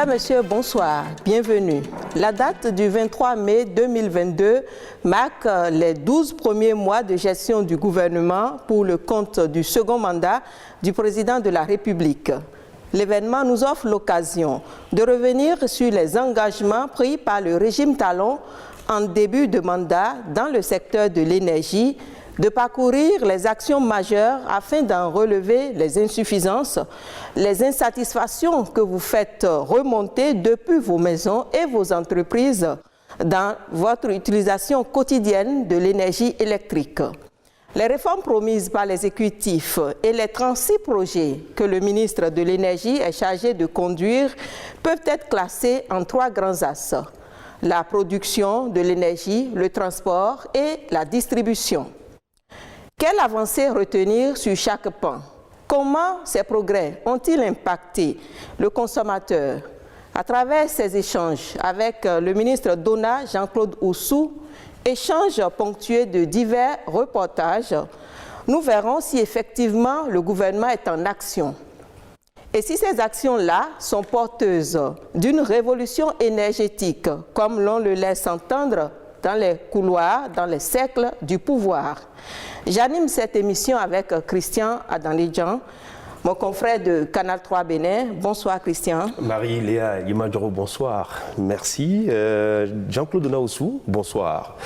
Mesdames, Messieurs, bonsoir, bienvenue. La date du 23 mai 2022 marque les 12 premiers mois de gestion du gouvernement pour le compte du second mandat du président de la République. L'événement nous offre l'occasion de revenir sur les engagements pris par le régime Talon en début de mandat dans le secteur de l'énergie, de parcourir les actions majeures afin d'en relever les insuffisances, les insatisfactions que vous faites remonter depuis vos maisons et vos entreprises dans votre utilisation quotidienne de l'énergie électrique. Les réformes promises par l'exécutif et les 36 projets que le ministre de l'Énergie est chargé de conduire peuvent être classés en 3 grands axes: la production de l'énergie, le transport et la distribution. Quelle avancée retenir sur chaque pan? Comment ces progrès ont-ils impacté le consommateur? À travers ces échanges avec le ministre d'ONA, Jean-Claude Oussou, échanges ponctués de divers reportages, nous verrons si effectivement le gouvernement est en action. Et si ces actions-là sont porteuses d'une révolution énergétique, comme l'on le laisse entendre dans les couloirs, dans les cercles du pouvoir. J'anime cette émission avec Christian Adanidjan, mon confrère de Canal 3 Bénin. Bonsoir Christian. Marie-Léa Limadjoro, bonsoir. Merci. Jean-Claude Oussou, bonsoir.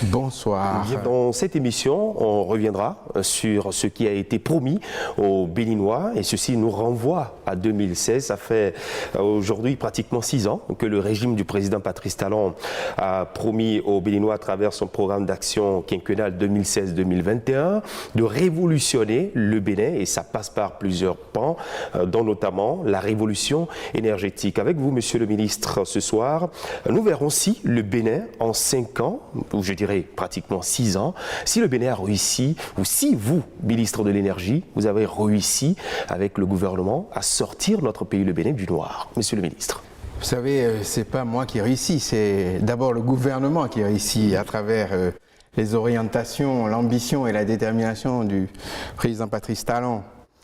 Bonsoir. Dans cette émission, on reviendra sur ce qui a été promis aux Béninois et ceci nous renvoie à 2016. Ça fait aujourd'hui pratiquement 6 ans que le régime du président Patrice Talon a promis aux Béninois à travers son programme d'action quinquennal 2016-2021 de révolutionner le Bénin et ça passe par plusieurs pans, dont notamment la révolution énergétique. Avec vous, monsieur le ministre, ce soir, nous verrons si le Bénin, en 5 ans, ou je dirais pratiquement 6 ans, si le Bénin a réussi, ou si vous, ministre de l'Énergie, vous avez réussi avec le gouvernement à sortir notre pays, le Bénin, du noir. Monsieur le ministre. Vous savez, c'est pas moi qui réussis, c'est d'abord le gouvernement qui réussit à travers les orientations, l'ambition et la détermination du président Patrice Talon.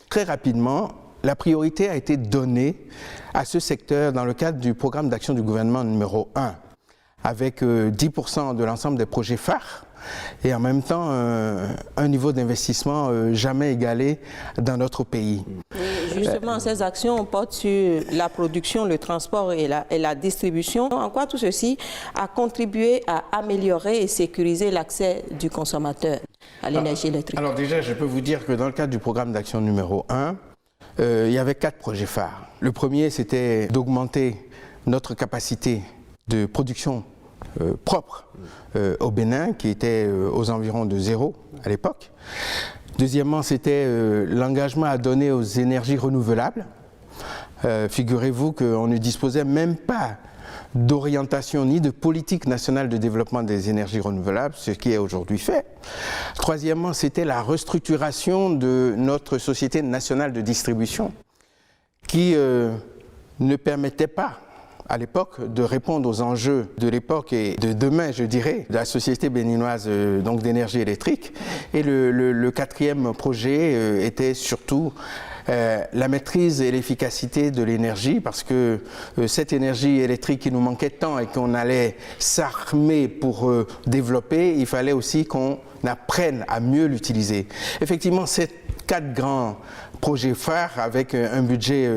Très rapidement, la priorité a été donnée à ce secteur dans le cadre du programme d'action du gouvernement numéro 1, avec 10% de l'ensemble des projets phares et en même temps un niveau d'investissement jamais égalé dans notre pays. Justement, ces actions portent sur la production, le transport et la distribution. En quoi tout ceci a contribué à améliorer et sécuriser l'accès du consommateur à l'énergie électrique? Alors déjà, je peux vous dire que dans le cadre du programme d'action numéro 1, il y avait 4 projets phares. Le premier, c'était d'augmenter notre capacité de production propre au Bénin, qui était aux environs de 0 à l'époque. Deuxièmement, c'était l'engagement à donner aux énergies renouvelables. Figurez-vous qu'on ne disposait même pas d'orientation ni de politique nationale de développement des énergies renouvelables, ce qui est aujourd'hui fait. Troisièmement, c'était la restructuration de notre société nationale de distribution qui ne permettait pas à l'époque de répondre aux enjeux de l'époque et de demain, je dirais, de la société béninoise donc d'énergie électrique. Et le quatrième projet était surtout la maîtrise et l'efficacité de l'énergie, parce que cette énergie électrique qui nous manquait tant et qu'on allait s'armer pour développer, il fallait aussi qu'on apprenne à mieux l'utiliser. Effectivement, ces 4 grands projets phares avec un budget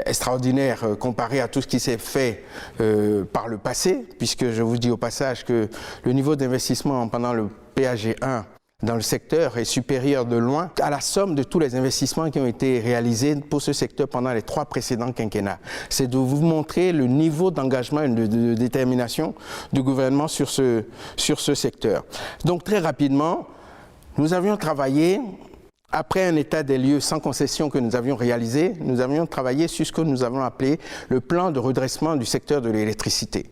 extraordinaire comparé à tout ce qui s'est fait par le passé, puisque je vous dis au passage que le niveau d'investissement pendant le PAG1 dans le secteur est supérieur de loin à la somme de tous les investissements qui ont été réalisés pour ce secteur pendant les 3 précédents quinquennats. C'est de vous montrer le niveau d'engagement et de détermination du gouvernement sur ce secteur. Donc très rapidement, nous avions travaillé, après un état des lieux sans concession que nous avions réalisé, nous avions travaillé sur ce que nous avons appelé le plan de redressement du secteur de l'électricité,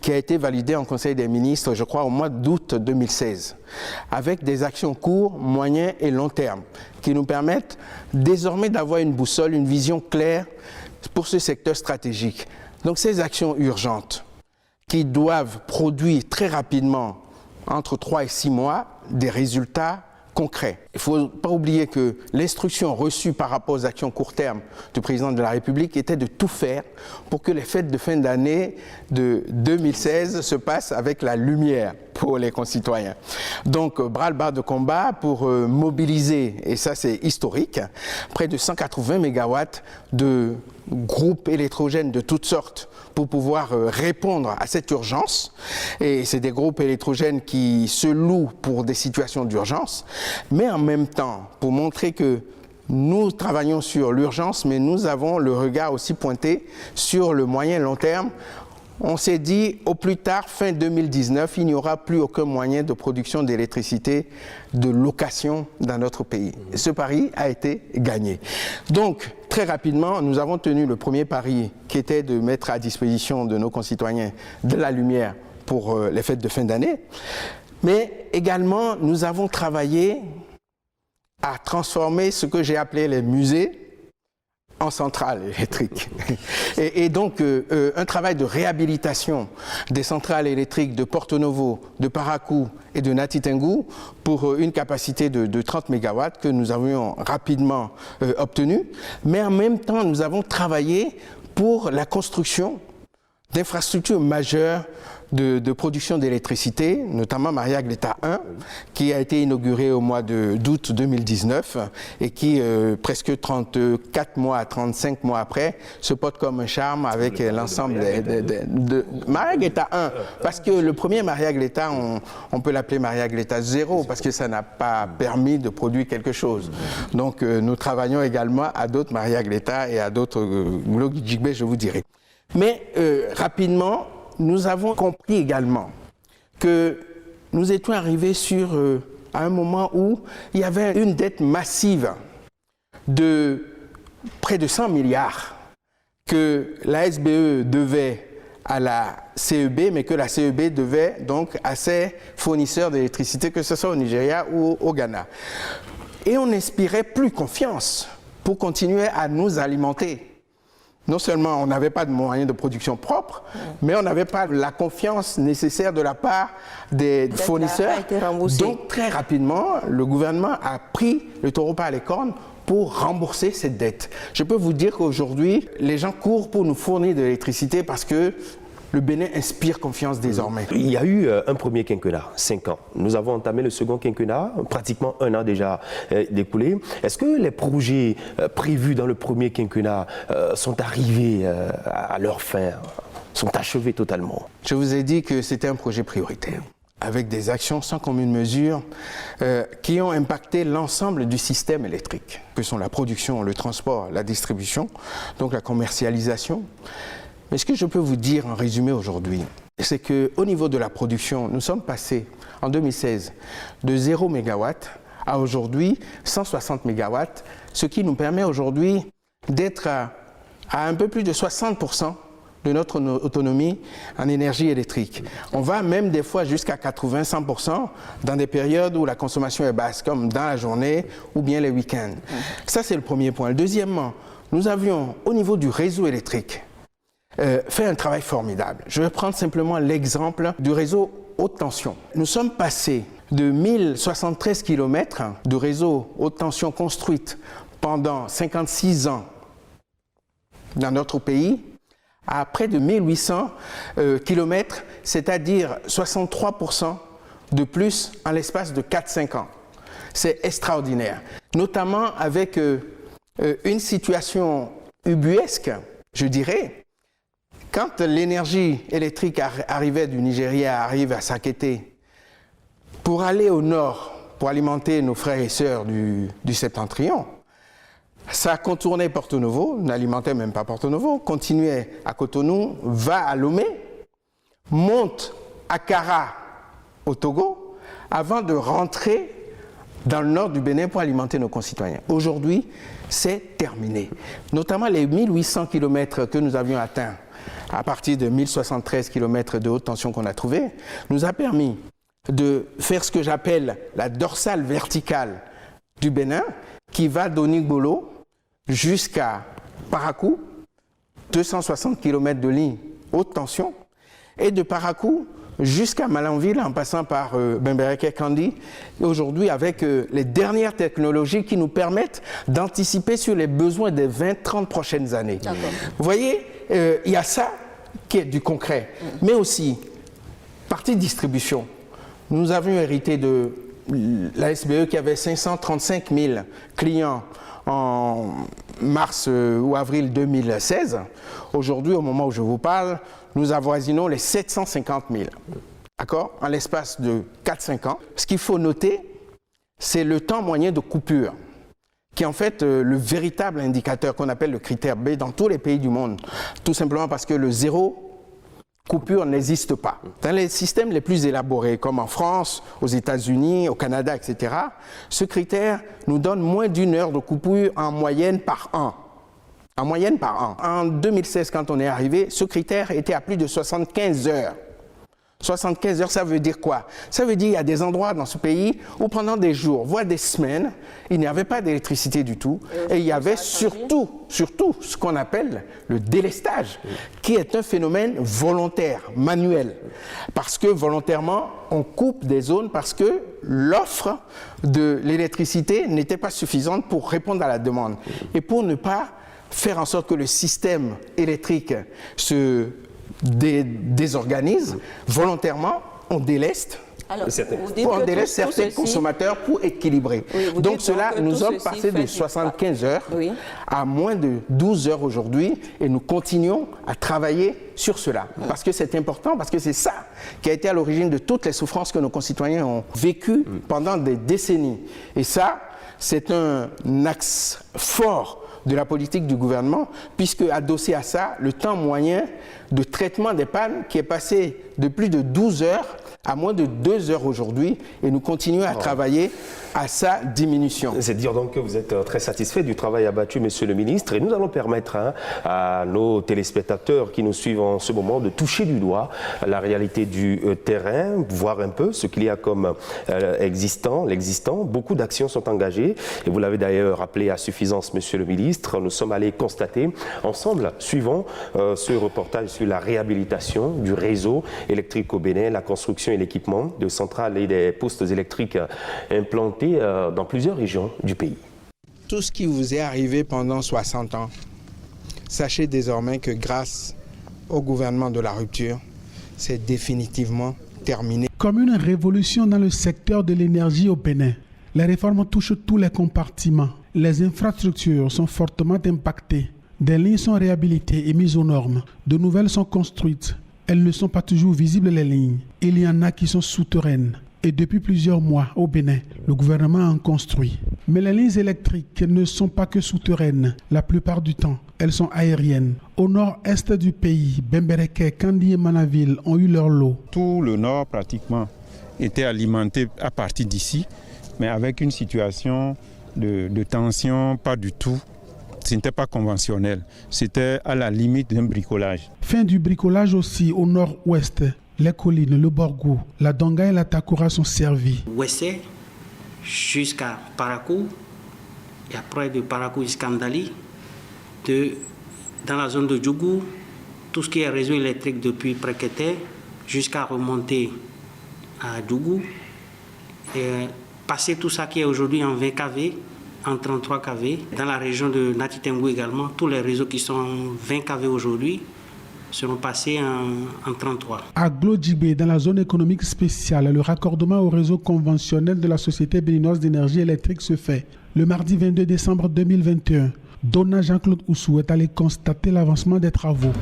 qui a été validé en Conseil des ministres, je crois, au mois d'août 2016, avec des actions court, moyen et long terme, qui nous permettent désormais d'avoir une boussole, une vision claire pour ce secteur stratégique. Donc ces actions urgentes, qui doivent produire très rapidement, entre 3 et 6 mois, des résultats concret. Il ne faut pas oublier que l'instruction reçue par rapport aux actions court terme du président de la République était de tout faire pour que les fêtes de fin d'année de 2016 se passent avec la lumière pour les concitoyens. Donc, bras-le-bas de combat pour mobiliser, et ça c'est historique, près de 180 mégawatts de groupes électrogènes de toutes sortes pour pouvoir répondre à cette urgence. Et c'est des groupes électrogènes qui se louent pour des situations d'urgence, mais en même temps, pour montrer que nous travaillons sur l'urgence, mais nous avons le regard aussi pointé sur le moyen et long terme. On s'est dit, au plus tard, fin 2019, il n'y aura plus aucun moyen de production d'électricité de location dans notre pays. Ce pari a été gagné. Donc, très rapidement, nous avons tenu le premier pari qui était de mettre à disposition de nos concitoyens de la lumière pour les fêtes de fin d'année. Mais également, nous avons travaillé à transformer ce que j'ai appelé les musées en centrales électriques. Et donc, un travail de réhabilitation des centrales électriques de Porto Novo, de Parakou et de Nati Tengou pour une capacité de 30 MW que nous avions rapidement obtenue. Mais en même temps, nous avons travaillé pour la construction d'infrastructures majeures de production d'électricité, notamment Maria Gleta 1, qui a été inaugurée au mois d'août 2019 et qui, presque 34 mois, 35 mois après, se porte comme un charme avec l'ensemble de Maria Gleta 1. Parce que le premier Maria Gleta, on peut l'appeler Maria Gleta 0 parce que ça n'a pas permis de produire quelque chose. Donc nous travaillons également à d'autres Maria Gleta et à d'autres Glogijigbe, je vous dirai. Mais rapidement, nous avons compris également que nous étions arrivés à un moment où il y avait une dette massive de près de 100 milliards que la SBE devait à la CEB, mais que la CEB devait donc à ses fournisseurs d'électricité, que ce soit au Nigeria ou au Ghana. Et on n'inspirait plus confiance pour continuer à nous alimenter. Non seulement on n'avait pas de moyens de production propres, mais on n'avait pas la confiance nécessaire de la part des fournisseurs. Donc très rapidement, le gouvernement a pris le taureau par les cornes pour rembourser cette dette. Je peux vous dire qu'aujourd'hui, les gens courent pour nous fournir de l'électricité parce que le Bénin inspire confiance désormais. Il y a eu un premier quinquennat, 5 ans. Nous avons entamé le second quinquennat, pratiquement 1 an déjà découlé. Est-ce que les projets prévus dans le premier quinquennat sont arrivés à leur fin, sont achevés totalement? Je vous ai dit que c'était un projet prioritaire, avec des actions sans commune mesure qui ont impacté l'ensemble du système électrique, que sont la production, le transport, la distribution, donc la commercialisation. Mais ce que je peux vous dire en résumé aujourd'hui, c'est qu'au niveau de la production, nous sommes passés en 2016 de 0 MW à aujourd'hui 160 MW, ce qui nous permet aujourd'hui d'être à un peu plus de 60% de notre autonomie en énergie électrique. On va même des fois jusqu'à 80-100% dans des périodes où la consommation est basse, comme dans la journée ou bien les week-ends. Ça, c'est le premier point. Deuxièmement, nous avions au niveau du réseau électrique fait un travail formidable. Je vais prendre simplement l'exemple du réseau haute tension. Nous sommes passés de 1073 km de réseau haute tension construite pendant 56 ans dans notre pays à près de 1800 km, c'est-à-dire 63% de plus en l'espace de 4-5 ans. C'est extraordinaire, notamment avec une situation ubuesque, je dirais. Quand l'énergie électrique arrivait du Nigeria, arrive à Sakété, pour aller au nord, pour alimenter nos frères et sœurs du septentrion, ça contournait Porto Novo, n'alimentait même pas Porto Novo, continuait à Cotonou, va à Lomé, monte à Kara au Togo, avant de rentrer dans le nord du Bénin pour alimenter nos concitoyens. Aujourd'hui, c'est terminé. Notamment les 1800 km que nous avions atteints à partir de 1073 km de haute tension qu'on a trouvé, nous a permis de faire ce que j'appelle la dorsale verticale du Bénin, qui va d'Onigbolo jusqu'à Parakou, 260 km de ligne haute tension, et de Parakou jusqu'à Malanville, en passant par Bembereke-Kandi, aujourd'hui avec les dernières technologies qui nous permettent d'anticiper sur les besoins des 20-30 prochaines années. Vous voyez, il y a ça qui est du concret, mais aussi, partie distribution. Nous avions hérité de la SBE qui avait 535 000 clients en mars ou avril 2016. Aujourd'hui, au moment où je vous parle, nous avoisinons les 750 000. D'accord? En l'espace de 4-5 ans. Ce qu'il faut noter, c'est le temps moyen de coupure, qui est en fait le véritable indicateur qu'on appelle le critère B dans tous les pays du monde. Tout simplement parce que le zéro coupure n'existe pas. Dans les systèmes les plus élaborés, comme en France, aux États-Unis, au Canada, etc., ce critère nous donne moins d'1 heure de coupure en moyenne par an. En moyenne par an. En 2016, quand on est arrivé, ce critère était à plus de 75 heures. 75 heures, ça veut dire quoi? Ça veut dire qu'il y a des endroits dans ce pays où pendant des jours, voire des semaines, il n'y avait pas d'électricité du tout. Et il y avait surtout ce qu'on appelle le délestage, qui est un phénomène volontaire, manuel. Parce que volontairement, on coupe des zones parce que l'offre de l'électricité n'était pas suffisante pour répondre à la demande. Et pour ne pas faire en sorte que le système électrique se désorganise, volontairement, on déleste. Alors, on délaisse certains consommateurs pour équilibrer. Oui, donc cela, nous sommes passés de 75 heures à moins de 12 heures aujourd'hui et nous continuons à travailler sur cela. Parce que c'est important, parce que c'est ça qui a été à l'origine de toutes les souffrances que nos concitoyens ont vécues pendant des décennies. Et ça, c'est un axe fort de la politique du gouvernement, puisque adossé à ça, le temps moyen de traitement des pannes qui est passé de plus de 12 heures à moins de 2 heures aujourd'hui, et nous continuons à travailler à sa diminution. C'est dire donc que vous êtes très satisfait du travail abattu, Monsieur le Ministre, et nous allons permettre à nos téléspectateurs qui nous suivent en ce moment de toucher du doigt la réalité du terrain, voir un peu ce qu'il y a comme l'existant. Beaucoup d'actions sont engagées, et vous l'avez d'ailleurs rappelé à suffisance, Monsieur le Ministre. Nous sommes allés constater ensemble, suivant ce reportage sur la réhabilitation du réseau électrique au Bénin, la construction et l'équipement de centrales et des postes électriques implantés dans plusieurs régions du pays. Tout ce qui vous est arrivé pendant 60 ans, sachez désormais que grâce au gouvernement de la rupture, c'est définitivement terminé. Comme une révolution dans le secteur de l'énergie au Bénin, les réformes touchent tous les compartiments. Les infrastructures sont fortement impactées. Des lignes sont réhabilitées et mises aux normes. De nouvelles sont construites. Elles ne sont pas toujours visibles, les lignes. Il y en a qui sont souterraines. Et depuis plusieurs mois, au Bénin, le gouvernement en construit. Mais les lignes électriques ne sont pas que souterraines. La plupart du temps, elles sont aériennes. Au nord-est du pays, Bembereke, Kandi et Manaville ont eu leur lot. Tout le nord, pratiquement, était alimenté à partir d'ici, mais avec une situation de tension, pas du tout. Ce n'était pas conventionnel. C'était à la limite d'un bricolage. Fin du bricolage aussi au nord-ouest. Les collines, le Borgou, la Donga et la Takura sont servis. Ouessé jusqu'à Parakou, et après de Parakou jusqu'à Ndali, dans la zone de Djougou, tout ce qui est réseau électrique depuis Prekete jusqu'à remonter à Djougou, et passer tout ça qui est aujourd'hui en 20 kV, en 33 kV. Dans la région de Natitengou également, tous les réseaux qui sont 20 kV aujourd'hui seront passés en 33. À Glodjibé, dans la zone économique spéciale, le raccordement au réseau conventionnel de la Société béninoise d'énergie électrique se fait. Le mardi 22 décembre 2021, Donna Jean-Claude Oussou est allé constater l'avancement des travaux.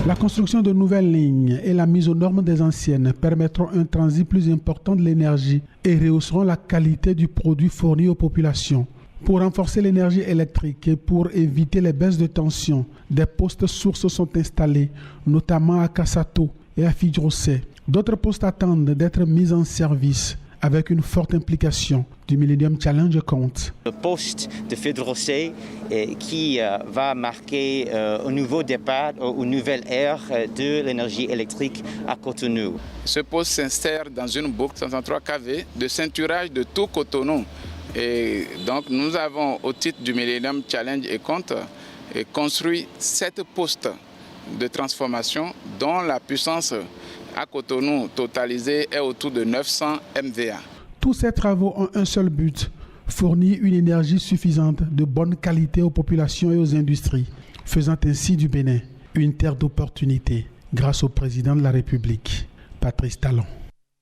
La construction de nouvelles lignes et la mise aux normes des anciennes permettront un transit plus important de l'énergie et rehausseront la qualité du produit fourni aux populations. Pour renforcer l'énergie électrique et pour éviter les baisses de tension, des postes sources sont installés, notamment à Kassato et à Fidjrosé. D'autres postes attendent d'être mis en service avec une forte implication du Millennium Challenge compte. Le poste de Fidjrosé qui va marquer un nouveau départ, une nouvelle ère de l'énergie électrique à Cotonou. Ce poste s'insère dans une boucle 133 kV de ceinturage de tout Cotonou. Et donc nous avons, au titre du Millennium Challenge et compte, construit 7 postes de transformation dont la puissance à Cotonou totalisée est autour de 900 MVA. Tous ces travaux ont un seul but, fournir une énergie suffisante de bonne qualité aux populations et aux industries, faisant ainsi du Bénin une terre d'opportunités grâce au président de la République, Patrice Talon.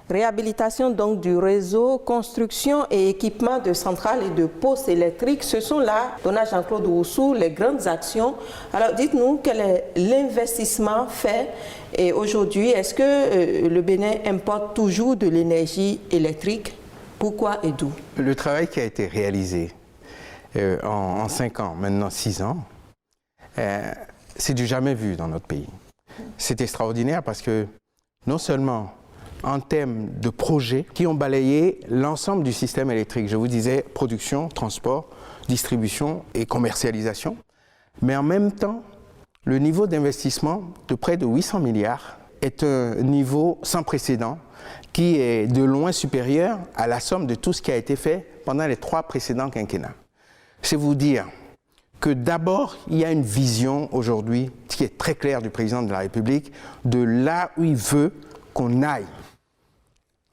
Réhabilitation donc du réseau, construction et équipement de centrales et de postes électriques, ce sont là, donna Jean-Claude Oussou, les grandes actions. Alors dites-nous quel est l'investissement fait et aujourd'hui, est-ce que le Bénin importe toujours de l'énergie électrique? Pourquoi et d'où? Le travail qui a été réalisé en 5 ans, maintenant 6 ans, c'est du jamais vu dans notre pays. C'est extraordinaire parce que non seulement en termes de projets qui ont balayé l'ensemble du système électrique. Je vous disais production, transport, distribution et commercialisation. Mais en même temps, le niveau d'investissement de près de 800 milliards est un niveau sans précédent qui est de loin supérieur à la somme de tout ce qui a été fait pendant les 3 précédents quinquennats. C'est vous dire que d'abord, il y a une vision aujourd'hui qui est très claire du président de la République de là où il veut qu'on aille,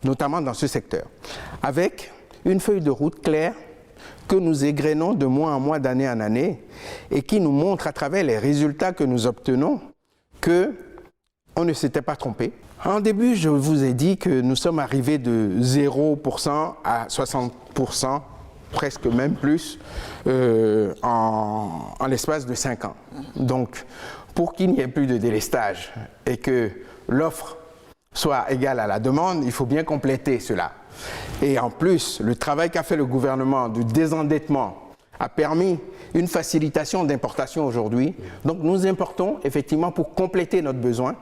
notamment dans ce secteur, avec une feuille de route claire que nous égrenons de mois en mois, d'année en année, et qui nous montre à travers les résultats que nous obtenons qu'on ne s'était pas trompé. En début, je vous ai dit que nous sommes arrivés de 0% à 60%, presque même plus, en l'espace de 5 ans. Donc, pour qu'il n'y ait plus de délestage et que l'offre soit égale à la demande, il faut bien compléter cela. Et en plus, le travail qu'a fait le gouvernement du désendettement a permis une facilitation d'importation aujourd'hui. Donc nous importons effectivement pour compléter notre besoin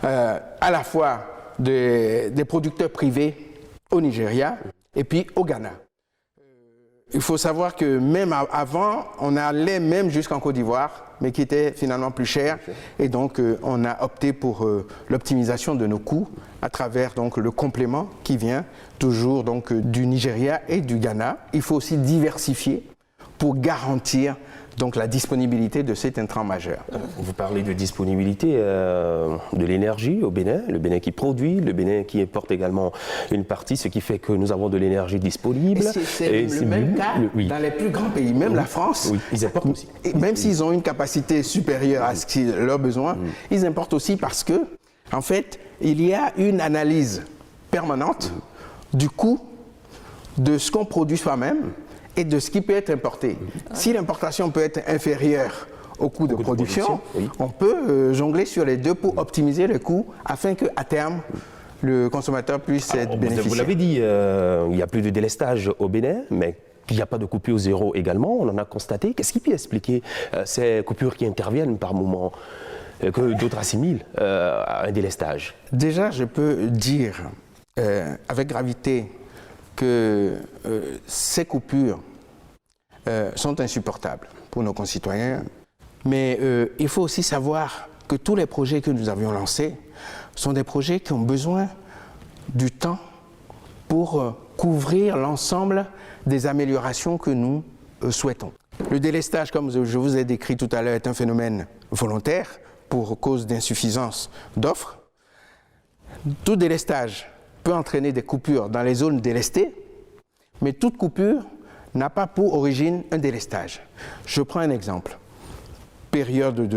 à la fois des producteurs privés au Nigeria et puis au Ghana. Il faut savoir que même avant, on allait même jusqu'en Côte d'Ivoire, mais qui était finalement plus cher. Et donc, on a opté pour l'optimisation de nos coûts à travers donc, le complément qui vient toujours donc, du Nigeria et du Ghana. Il faut aussi diversifier pour garantir donc, la disponibilité de cet intrant majeur. Vous parlez de disponibilité de l'énergie au Bénin, le Bénin qui produit, le Bénin qui importe également une partie, ce qui fait que nous avons de l'énergie disponible. C'est le même cas dans les plus grands pays, même la France. Oui, ils importent aussi. Même s'ils ont une capacité supérieure à ce qui est leurs besoins, ils importent aussi parce que, en fait, il y a une analyse permanente du coût de ce qu'on produit soi-même et de ce qui peut être importé. Si l'importation peut être inférieure au coût de production, on peut jongler sur les deux pour optimiser le coût afin qu'à terme, le consommateur puisse être bénéficiaire. Vous l'avez dit, il n'y a plus de délestage au Bénin, mais il n'y a pas de coupure zéro également, on en a constaté. Qu'est-ce qui peut expliquer ces coupures qui interviennent par moment, que d'autres assimilent à un délestage? Déjà, je peux dire avec gravité que ces coupures sont insupportables pour nos concitoyens. Mais il faut aussi savoir que tous les projets que nous avions lancés sont des projets qui ont besoin du temps pour couvrir l'ensemble des améliorations que nous souhaitons. Le délestage, comme je vous ai décrit tout à l'heure, est un phénomène volontaire pour cause d'insuffisance d'offres. Tout délestage peut entraîner des coupures dans les zones délestées, mais toute coupure n'a pas pour origine un délestage. Je prends un exemple. Période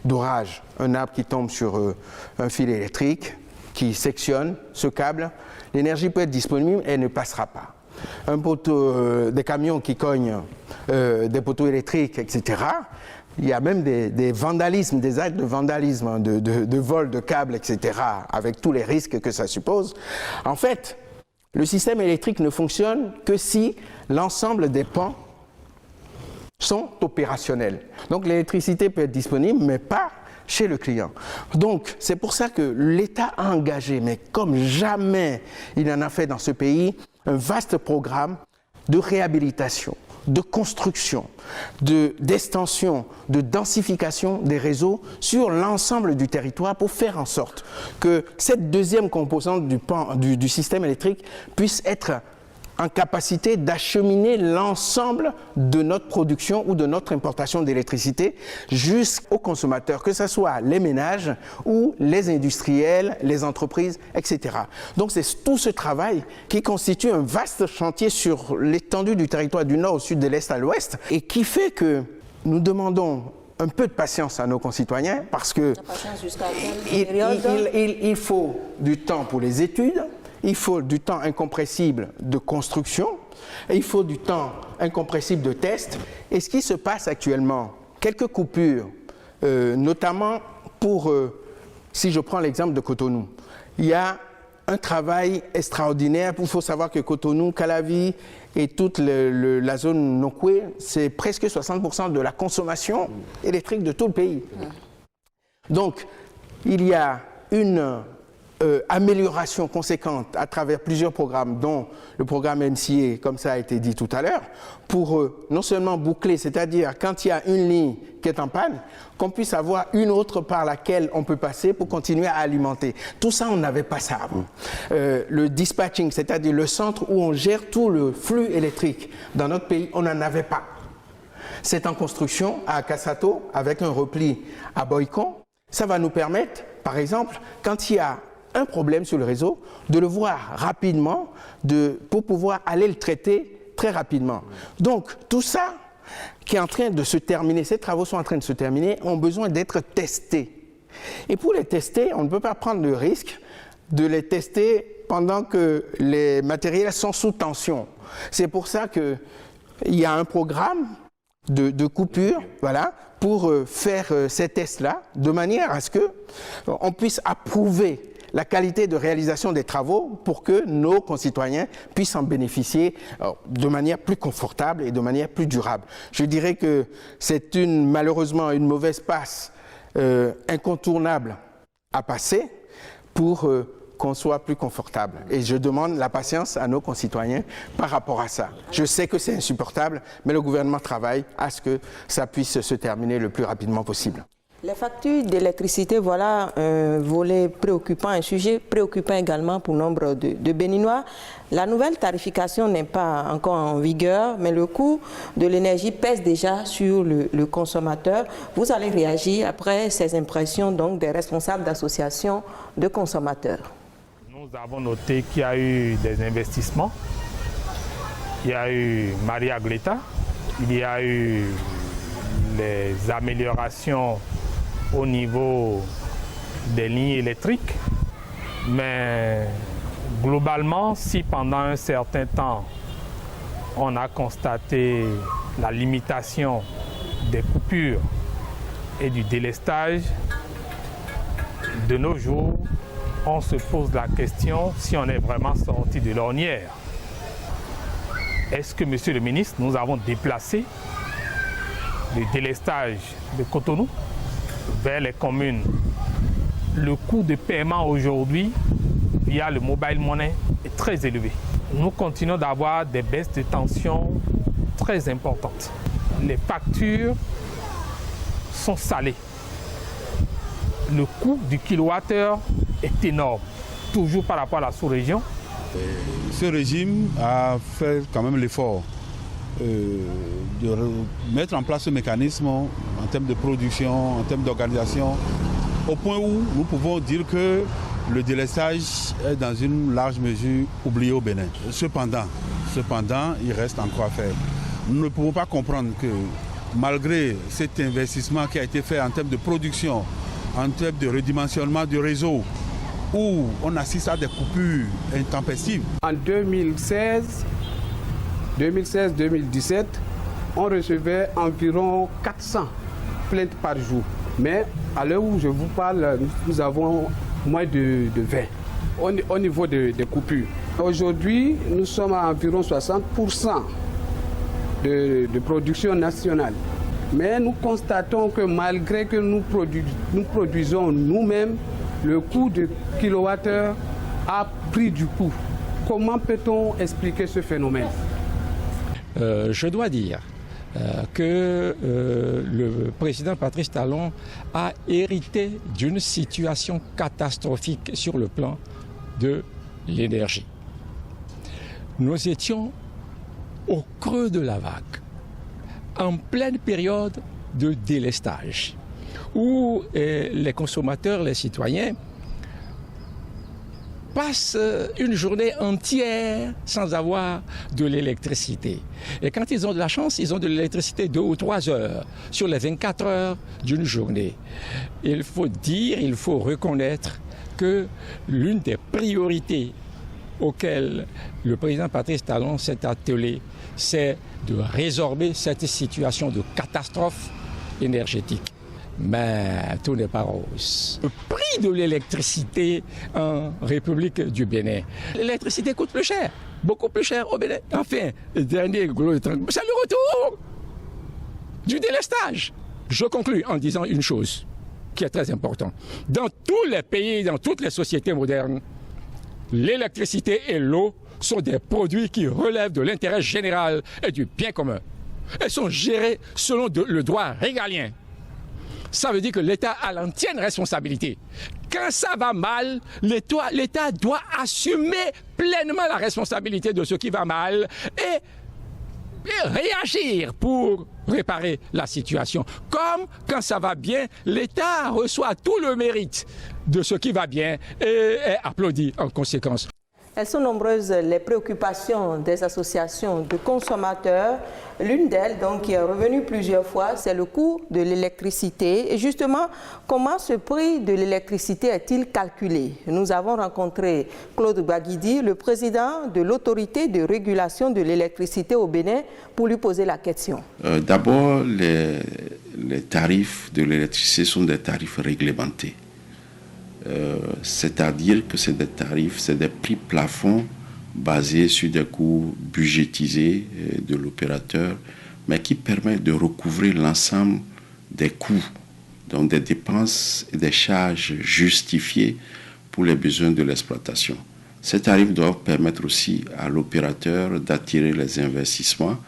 d'orage, un arbre qui tombe sur un fil électrique, qui sectionne ce câble, l'énergie peut être disponible et elle ne passera pas. Un poteau, des camions qui cognent des poteaux électriques, etc. Il y a même des vandalismes, des actes de vandalisme, de vol de câbles, etc., avec tous les risques que ça suppose. En fait, le système électrique ne fonctionne que si l'ensemble des pans sont opérationnels. Donc l'électricité peut être disponible, mais pas chez le client. Donc c'est pour ça que l'État a engagé, mais comme jamais il en a fait dans ce pays, un vaste programme de réhabilitation, de construction, d'extension, de densification des réseaux sur l'ensemble du territoire pour faire en sorte que cette deuxième composante du système électrique puisse être en capacité d'acheminer l'ensemble de notre production ou de notre importation d'électricité jusqu'aux consommateurs, que ce soit les ménages ou les industriels, les entreprises, etc. Donc c'est tout ce travail qui constitue un vaste chantier sur l'étendue du territoire du nord au sud, de l'est à l'ouest, et qui fait que nous demandons un peu de patience à nos concitoyens parce que il faut du temps pour les études. Il faut du temps incompressible de construction, et il faut du temps incompressible de test. Et ce qui se passe actuellement, quelques coupures, notamment pour, si je prends l'exemple de Cotonou, il y a un travail extraordinaire. Il faut savoir que Cotonou, Calavi et toute la zone Nokwe, c'est presque 60% de la consommation électrique de tout le pays. Donc, il y a une amélioration conséquente à travers plusieurs programmes, dont le programme MCA, comme ça a été dit tout à l'heure, pour non seulement boucler, c'est-à-dire quand il y a une ligne qui est en panne, qu'on puisse avoir une autre par laquelle on peut passer pour continuer à alimenter. Tout ça, on n'avait pas ça avant. Le dispatching, c'est-à-dire le centre où on gère tout le flux électrique dans notre pays, on n'en avait pas. C'est en construction à Kassato, avec un repli à Boycon. Ça va nous permettre, par exemple, quand il y a un problème sur le réseau, de le voir rapidement, pour pouvoir aller le traiter très rapidement. Donc, tout ça qui est en train de se terminer, ces travaux sont en train de se terminer, ont besoin d'être testés. Et pour les tester, on ne peut pas prendre le risque de les tester pendant que les matériels sont sous tension. C'est pour ça qu'il y a un programme de coupure, voilà, pour faire ces tests-là, de manière à ce qu'on puisse approuver la qualité de réalisation des travaux pour que nos concitoyens puissent en bénéficier de manière plus confortable et de manière plus durable. Je dirais que c'est malheureusement une mauvaise passe incontournable à passer pour qu'on soit plus confortable. Et je demande la patience à nos concitoyens par rapport à ça. Je sais que c'est insupportable, mais le gouvernement travaille à ce que ça puisse se terminer le plus rapidement possible. Les factures d'électricité, voilà un volet préoccupant, un sujet préoccupant également pour nombre de Béninois. La nouvelle tarification n'est pas encore en vigueur, mais le coût de l'énergie pèse déjà sur le consommateur. Vous allez réagir après ces impressions donc, des responsables d'associations de consommateurs. Nous avons noté qu'il y a eu des investissements. Il y a eu Maria Gleta, il y a eu les améliorations au niveau des lignes électriques, mais globalement, si pendant un certain temps, on a constaté la limitation des coupures et du délestage, de nos jours, on se pose la question si on est vraiment sorti de l'ornière. Est-ce que, Monsieur le ministre, nous avons déplacé le délestage de Cotonou vers les communes? Le coût de paiement aujourd'hui via le mobile money est très élevé. Nous continuons d'avoir des baisses de tension très importantes. Les factures sont salées. Le coût du kilowattheure est énorme, toujours par rapport à la sous-région. Ce régime a fait quand même l'effort de mettre en place ce mécanisme en termes de production, en termes d'organisation, au point où nous pouvons dire que le délestage est dans une large mesure oublié au Bénin. Cependant, il reste encore à faire. Nous ne pouvons pas comprendre que malgré cet investissement qui a été fait en termes de production, en termes de redimensionnement du réseau, où on assiste à des coupures intempestives. En 2016-2017, on recevait environ 400 plaintes par jour. Mais à l'heure où je vous parle, nous avons moins de 20 au niveau des coupures. Aujourd'hui, nous sommes à environ 60% de production nationale. Mais nous constatons que malgré que nous produisons nous-mêmes, le coût de kilowattheure a pris du coup. Comment peut-on expliquer ce phénomène? Je dois dire que le président Patrice Talon a hérité d'une situation catastrophique sur le plan de l'énergie. nous étions au creux de la vague, en pleine période de délestage, où les consommateurs, les citoyens, passent une journée entière sans avoir de l'électricité. Et quand ils ont de la chance, ils ont de l'électricité 2 ou 3 heures sur les 24 heures d'une journée. Il faut dire, il faut reconnaître que l'une des priorités auxquelles le président Patrice Talon s'est attelé, c'est de résorber cette situation de catastrophe énergétique. Mais tout n'est pas rose. Le prix de l'électricité en République du Bénin, l'électricité coûte plus cher, beaucoup plus cher au Bénin. Enfin, le dernier gros, c'est le retour du délestage. Je conclus en disant une chose qui est très importante. Dans tous les pays, dans toutes les sociétés modernes, l'électricité et l'eau sont des produits qui relèvent de l'intérêt général et du bien commun. Elles sont gérées selon le droit régalien. Ça veut dire que l'État a l'entière responsabilité. Quand ça va mal, l'État doit assumer pleinement la responsabilité de ce qui va mal et réagir pour réparer la situation. Comme quand ça va bien, l'État reçoit tout le mérite de ce qui va bien et est applaudi en conséquence. Elles sont nombreuses les préoccupations des associations de consommateurs. L'une d'elles, donc, qui est revenue plusieurs fois, c'est le coût de l'électricité. Et justement, comment ce prix de l'électricité est-il calculé? Nous avons rencontré Claude Baguidi, le président de l'autorité de régulation de l'électricité au Bénin, pour lui poser la question. D'abord, les tarifs de l'électricité sont des tarifs réglementés. C'est-à-dire que c'est des tarifs, c'est des prix plafonds basés sur des coûts budgétisés de l'opérateur, mais qui permettent de recouvrer l'ensemble des coûts, donc des dépenses et des charges justifiées pour les besoins de l'exploitation. Ces tarifs doivent permettre aussi à l'opérateur d'attirer les investissements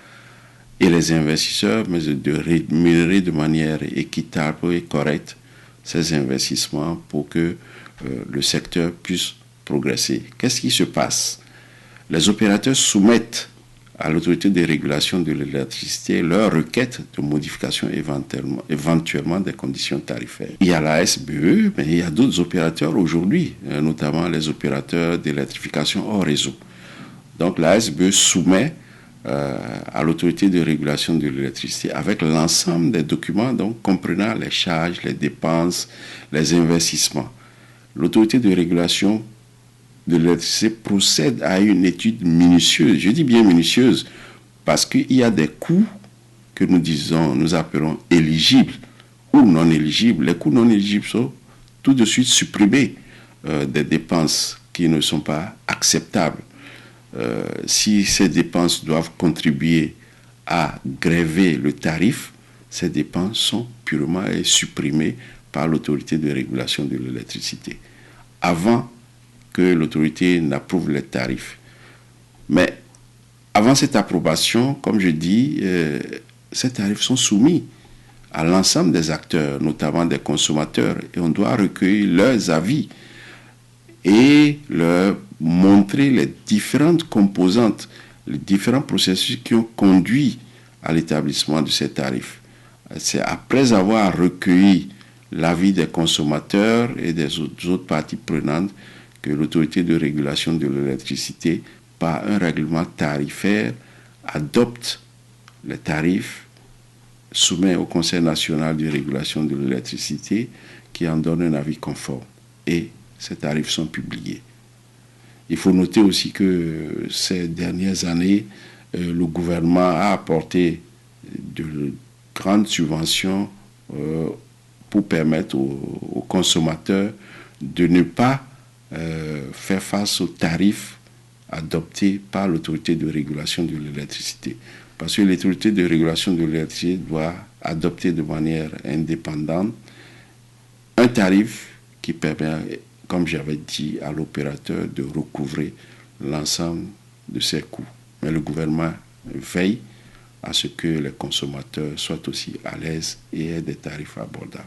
et les investisseurs, mais de rémunérer de manière équitable et correcte ces investissements pour que le secteur puisse progresser. Qu'est-ce qui se passe? Les opérateurs soumettent à l'autorité de régulation de l'électricité leur requête de modification éventuellement des conditions tarifaires. Il y a la SBE, mais il y a d'autres opérateurs aujourd'hui, notamment les opérateurs d'électrification hors réseau. Donc la SBE soumet à l'autorité de régulation de l'électricité avec l'ensemble des documents, donc comprenant les charges, les dépenses, les investissements. L'autorité de régulation de l'électricité procède à une étude minutieuse, je dis bien minutieuse, parce qu'il y a des coûts que nous appelons éligibles ou non éligibles. Les coûts non éligibles sont tout de suite supprimés des dépenses qui ne sont pas acceptables. Si ces dépenses doivent contribuer à gréver le tarif, ces dépenses sont purement supprimées par l'autorité de régulation de l'électricité, avant que l'autorité n'approuve les tarifs. Mais avant cette approbation, comme je dis, ces tarifs sont soumis à l'ensemble des acteurs, notamment des consommateurs, et on doit recueillir leurs avis et leur montrer les différentes composantes, les différents processus qui ont conduit à l'établissement de ces tarifs. C'est après avoir recueilli l'avis des consommateurs et des autres parties prenantes que l'autorité de régulation de l'électricité, par un règlement tarifaire, adopte les tarifs, soumet au Conseil national de régulation de l'électricité qui en donne un avis conforme. Et ces tarifs sont publiés. Il faut noter aussi que ces dernières années, le gouvernement a apporté de grandes subventions pour permettre aux consommateurs de ne pas faire face aux tarifs adoptés par l'autorité de régulation de l'électricité. Parce que l'autorité de régulation de l'électricité doit adopter de manière indépendante un tarif qui permet, comme j'avais dit, à l'opérateur de recouvrer l'ensemble de ses coûts. Mais le gouvernement veille à ce que les consommateurs soient aussi à l'aise et aient des tarifs abordables.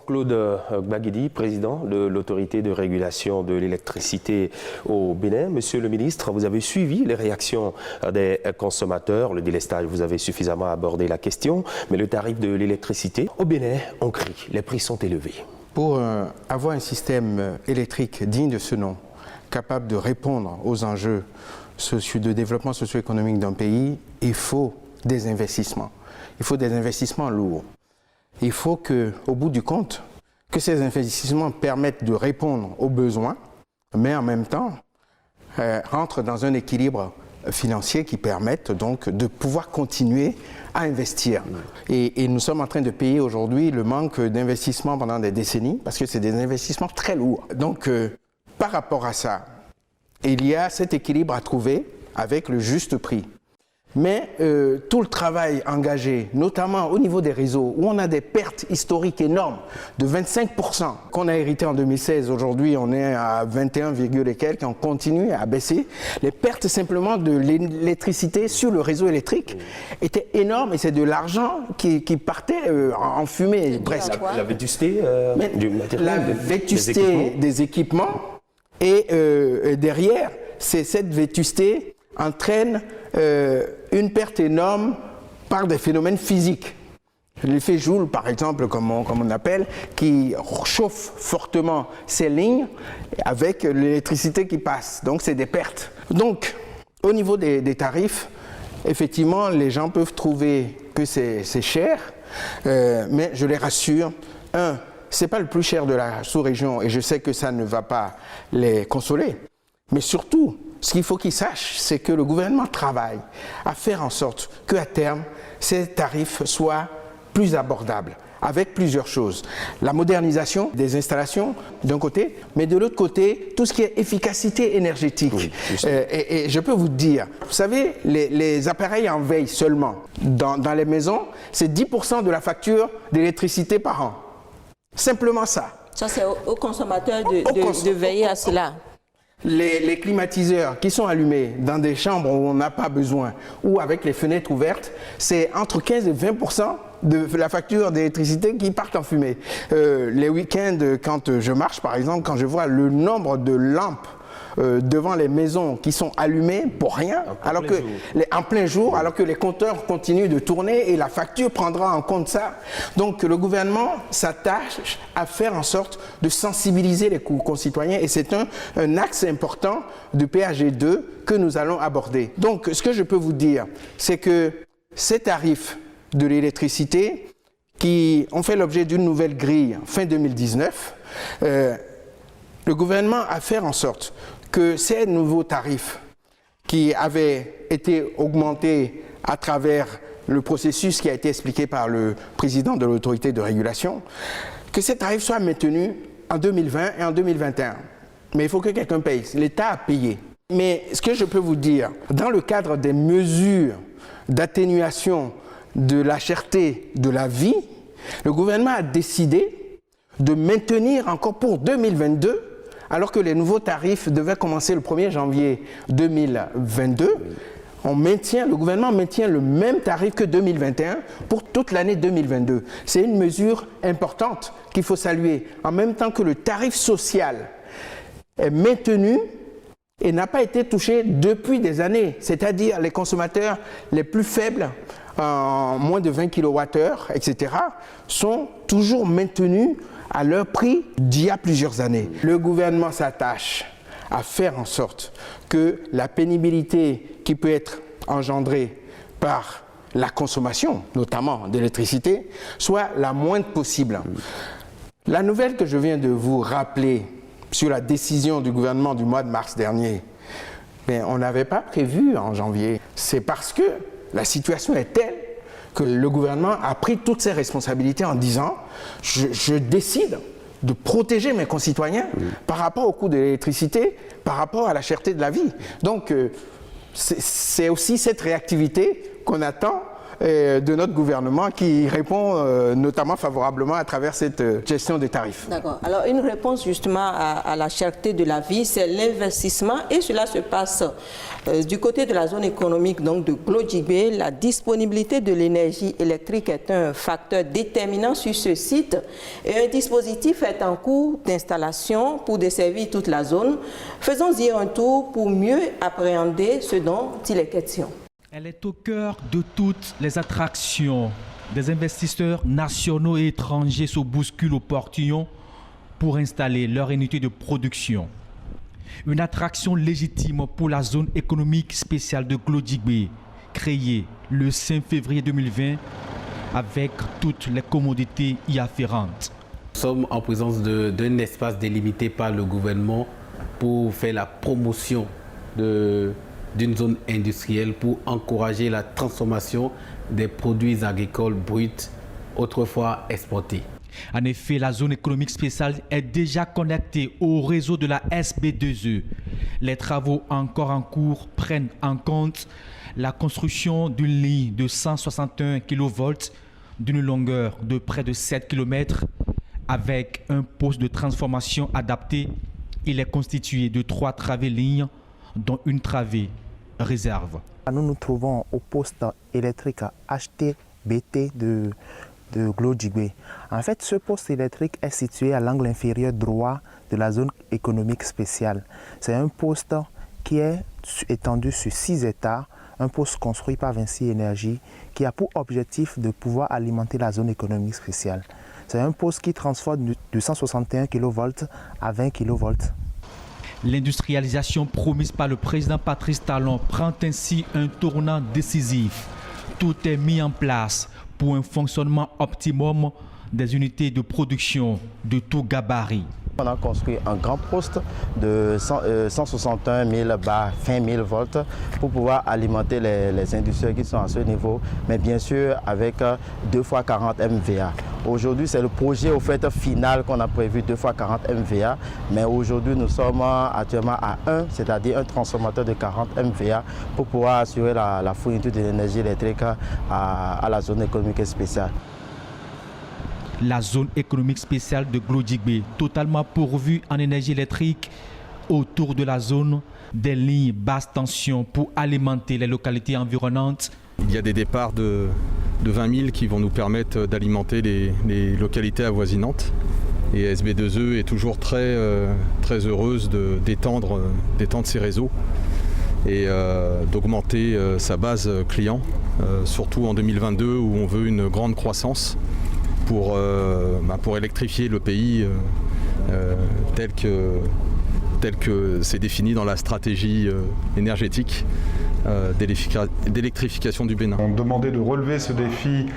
Claude Gbagidi, président de l'autorité de régulation de l'électricité au Bénin. Monsieur le ministre, vous avez suivi les réactions des consommateurs. Le délestage, vous avez suffisamment abordé la question, mais le tarif de l'électricité au Bénin, on crie, les prix sont élevés. Pour avoir un système électrique digne de ce nom, capable de répondre aux enjeux de développement socio-économique d'un pays, il faut des investissements. Il faut des investissements lourds. Il faut qu'au bout du compte, que ces investissements permettent de répondre aux besoins, mais en même temps, rentrent dans un équilibre financier qui permette donc de pouvoir continuer à investir. Et nous sommes en train de payer aujourd'hui le manque d'investissement pendant des décennies, parce que c'est des investissements très lourds. Donc, par rapport à ça, il y a cet équilibre à trouver avec le juste prix. Mais tout le travail engagé, notamment au niveau des réseaux, où on a des pertes historiques énormes de 25% qu'on a hérité en 2016. Aujourd'hui, on est à 21, et quelques, on continue à baisser. Les pertes simplement de l'électricité sur le réseau électrique étaient énormes et c'est de l'argent qui partait en fumée presque. La vétusté du matériel, la vétusté des équipements et derrière, cette vétusté entraîne une perte énorme par des phénomènes physiques. L'effet Joule, par exemple, comme on appelle, qui chauffe fortement ces lignes avec l'électricité qui passe. Donc, c'est des pertes. Donc, au niveau des tarifs, effectivement, les gens peuvent trouver que c'est cher, mais je les rassure, c'est pas le plus cher de la sous-région et je sais que ça ne va pas les consoler. Mais surtout, ce qu'il faut qu'ils sachent, c'est que le gouvernement travaille à faire en sorte qu'à terme, ces tarifs soient plus abordables, avec plusieurs choses. La modernisation des installations d'un côté, mais de l'autre côté, tout ce qui est efficacité énergétique. Oui, et je peux vous dire, vous savez, les appareils en veille seulement, dans les maisons, c'est 10% de la facture d'électricité par an. Simplement ça. Ça, c'est aux consommateurs de veiller à cela. Les climatiseurs qui sont allumés dans des chambres où on n'a pas besoin ou avec les fenêtres ouvertes, c'est entre 15 et 20% de la facture d'électricité qui part en fumée. Les week-ends, quand je marche par exemple, quand je vois le nombre de lampes devant les maisons qui sont allumées pour rien, en plein jour, alors que les compteurs continuent de tourner et la facture prendra en compte ça. Donc le gouvernement s'attache à faire en sorte de sensibiliser les concitoyens et c'est un axe important du PAG2 que nous allons aborder. Donc ce que je peux vous dire, c'est que ces tarifs de l'électricité qui ont fait l'objet d'une nouvelle grille fin 2019, le gouvernement a fait en sorte que ces nouveaux tarifs qui avaient été augmentés à travers le processus qui a été expliqué par le président de l'autorité de régulation, que ces tarifs soient maintenus en 2020 et en 2021. Mais il faut que quelqu'un paye. L'État a payé. Mais ce que je peux vous dire, dans le cadre des mesures d'atténuation de la cherté de la vie, le gouvernement a décidé de maintenir encore pour 2022, alors que les nouveaux tarifs devaient commencer le 1er janvier 2022, le gouvernement maintient le même tarif que 2021 pour toute l'année 2022. C'est une mesure importante qu'il faut saluer, en même temps que le tarif social est maintenu et n'a pas été touché depuis des années, c'est-à-dire les consommateurs les plus faibles, en moins de 20 kWh, etc., sont toujours maintenus à leur prix d'il y a plusieurs années. Le gouvernement s'attache à faire en sorte que la pénibilité qui peut être engendrée par la consommation, notamment d'électricité, soit la moindre possible. La nouvelle que je viens de vous rappeler sur la décision du gouvernement du mois de mars dernier, on n'avait pas prévu en janvier. C'est parce que la situation est telle que le gouvernement a pris toutes ses responsabilités en disant « je décide de protéger mes concitoyens par rapport au coût de l'électricité, par rapport à la cherté de la vie ». Donc, c'est aussi cette réactivité qu'on attend de notre gouvernement qui répond notamment favorablement à travers cette gestion des tarifs. D'accord. Alors une réponse justement à la cherté de la vie, c'est l'investissement et cela se passe du côté de la zone économique donc de Glodjibé. La disponibilité de l'énergie électrique est un facteur déterminant sur ce site et un dispositif est en cours d'installation pour desservir toute la zone. Faisons-y un tour pour mieux appréhender ce dont il est question. Elle est au cœur de toutes les attractions. Des investisseurs nationaux et étrangers se bousculent au portillon pour installer leur unité de production. Une attraction légitime pour la zone économique spéciale de Glodjibé, créée le 5 février 2020 avec toutes les commodités y afférentes. Nous sommes en présence d'un espace délimité par le gouvernement pour faire la promotion d'une zone industrielle, pour encourager la transformation des produits agricoles bruts autrefois exportés. En effet, la zone économique spéciale est déjà connectée au réseau de la SB2E. Les travaux encore en cours prennent en compte la construction d'une ligne de 161 kV d'une longueur de près de 7 km avec un poste de transformation adapté. Il est constitué de 3 travées lignes, dont une travée réserve. Nous nous trouvons au poste électrique HTBT de Glodjibé. En fait, ce poste électrique est situé à l'angle inférieur droit de la zone économique spéciale. C'est un poste qui est étendu sur 6 hectares, un poste construit par Vinci Énergie qui a pour objectif de pouvoir alimenter la zone économique spéciale. C'est un poste qui transforme de 161 kV à 20 kV. L'industrialisation promise par le président Patrice Talon prend ainsi un tournant décisif. Tout est mis en place pour un fonctionnement optimum des unités de production de tout gabarit. On a construit un grand poste de 161 000 bar 20 000 volts pour pouvoir alimenter les industries qui sont à ce niveau, mais bien sûr avec 2 x 40 MVA. Aujourd'hui, c'est le projet au fait final qu'on a prévu 2 x 40 MVA, mais aujourd'hui nous sommes actuellement à 1, c'est-à-dire un transformateur de 40 MVA pour pouvoir assurer la fourniture de l'énergie électrique à la zone économique spéciale. La zone économique spéciale de Glodjibé, totalement pourvue en énergie électrique. Autour de la zone, des lignes basse tension pour alimenter les localités environnantes. Il y a des départs de 20 000 qui vont nous permettre d'alimenter les localités avoisinantes. Et SB2E est toujours très heureuse d'étendre ses réseaux et d'augmenter sa base client, surtout en 2022 où on veut une grande croissance pour électrifier le pays tel que c'est défini dans la stratégie énergétique d'électrification du Bénin. On demandait de relever ce défi,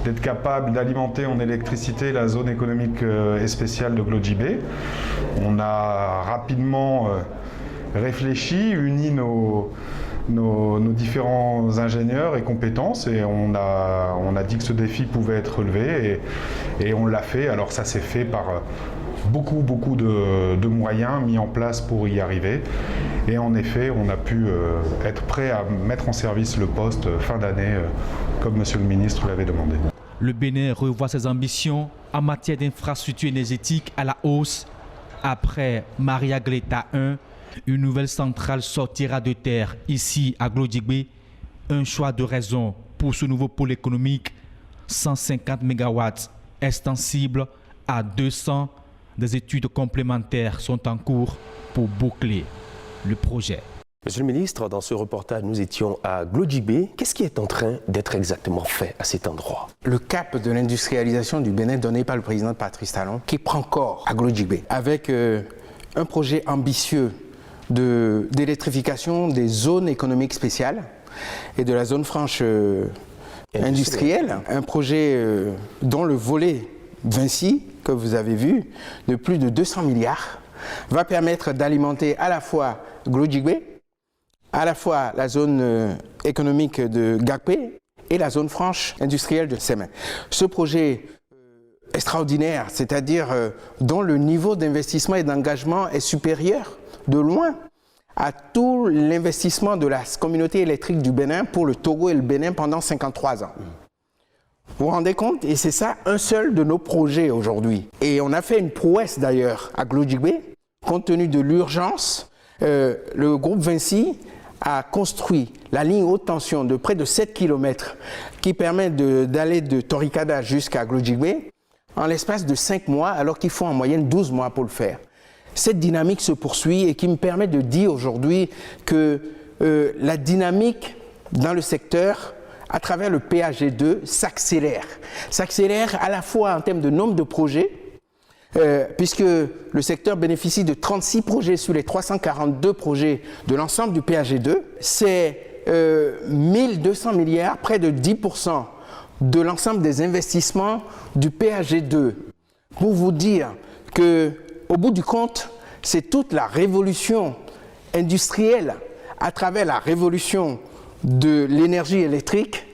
d'être capable d'alimenter en électricité la zone économique et spéciale de Glodjibé. On a rapidement réfléchi, uni nos différents ingénieurs et compétences et on a dit que ce défi pouvait être relevé et on l'a fait. Alors ça s'est fait par beaucoup de moyens mis en place pour y arriver et en effet on a pu être prêt à mettre en service le poste fin d'année comme Monsieur le ministre l'avait demandé. Le Bénin revoit ses ambitions en matière d'infrastructures énergétiques à la hausse. Après Maria Gleta 1, une nouvelle centrale sortira de terre ici à Glodjibé. Un choix de raison pour ce nouveau pôle économique, 150 MW extensible à 200. Des études complémentaires sont en cours pour boucler le projet. Monsieur le ministre, dans ce reportage, nous étions à Glodjibé. Qu'est-ce qui est en train d'être exactement fait à cet endroit? Le cap de l'industrialisation du Bénin donné par le président Patrice Talon qui prend corps à Glodjibé avec un projet ambitieux d'électrification des zones économiques spéciales et de la zone franche industrielle. Un projet dont le volet Vinci, que vous avez vu, de plus de 200 milliards, va permettre d'alimenter à la fois Glodjibé, à la fois la zone économique de Gakpé et la zone franche industrielle de Sémé. Ce projet extraordinaire, c'est-à-dire dont le niveau d'investissement et d'engagement est supérieur de loin à tout l'investissement de la communauté électrique du Bénin pour le Togo et le Bénin pendant 53 ans. Vous vous rendez compte? Et c'est ça un seul de nos projets aujourd'hui. Et on a fait une prouesse d'ailleurs à Glodjibé, compte tenu de l'urgence. Le groupe Vinci a construit la ligne haute tension de près de 7 km qui permet d'aller de Torikada jusqu'à Glodjibé en l'espace de 5 mois, alors qu'il faut en moyenne 12 mois pour le faire. Cette dynamique se poursuit et qui me permet de dire aujourd'hui que la dynamique dans le secteur, à travers le PAG2, s'accélère. S'accélère à la fois en termes de nombre de projets, puisque le secteur bénéficie de 36 projets sur les 342 projets de l'ensemble du PAG2. C'est 1200 milliards, près de 10% de l'ensemble des investissements du PAG2. Pour vous dire qu'au bout du compte, c'est toute la révolution industrielle à travers la révolution de l'énergie électrique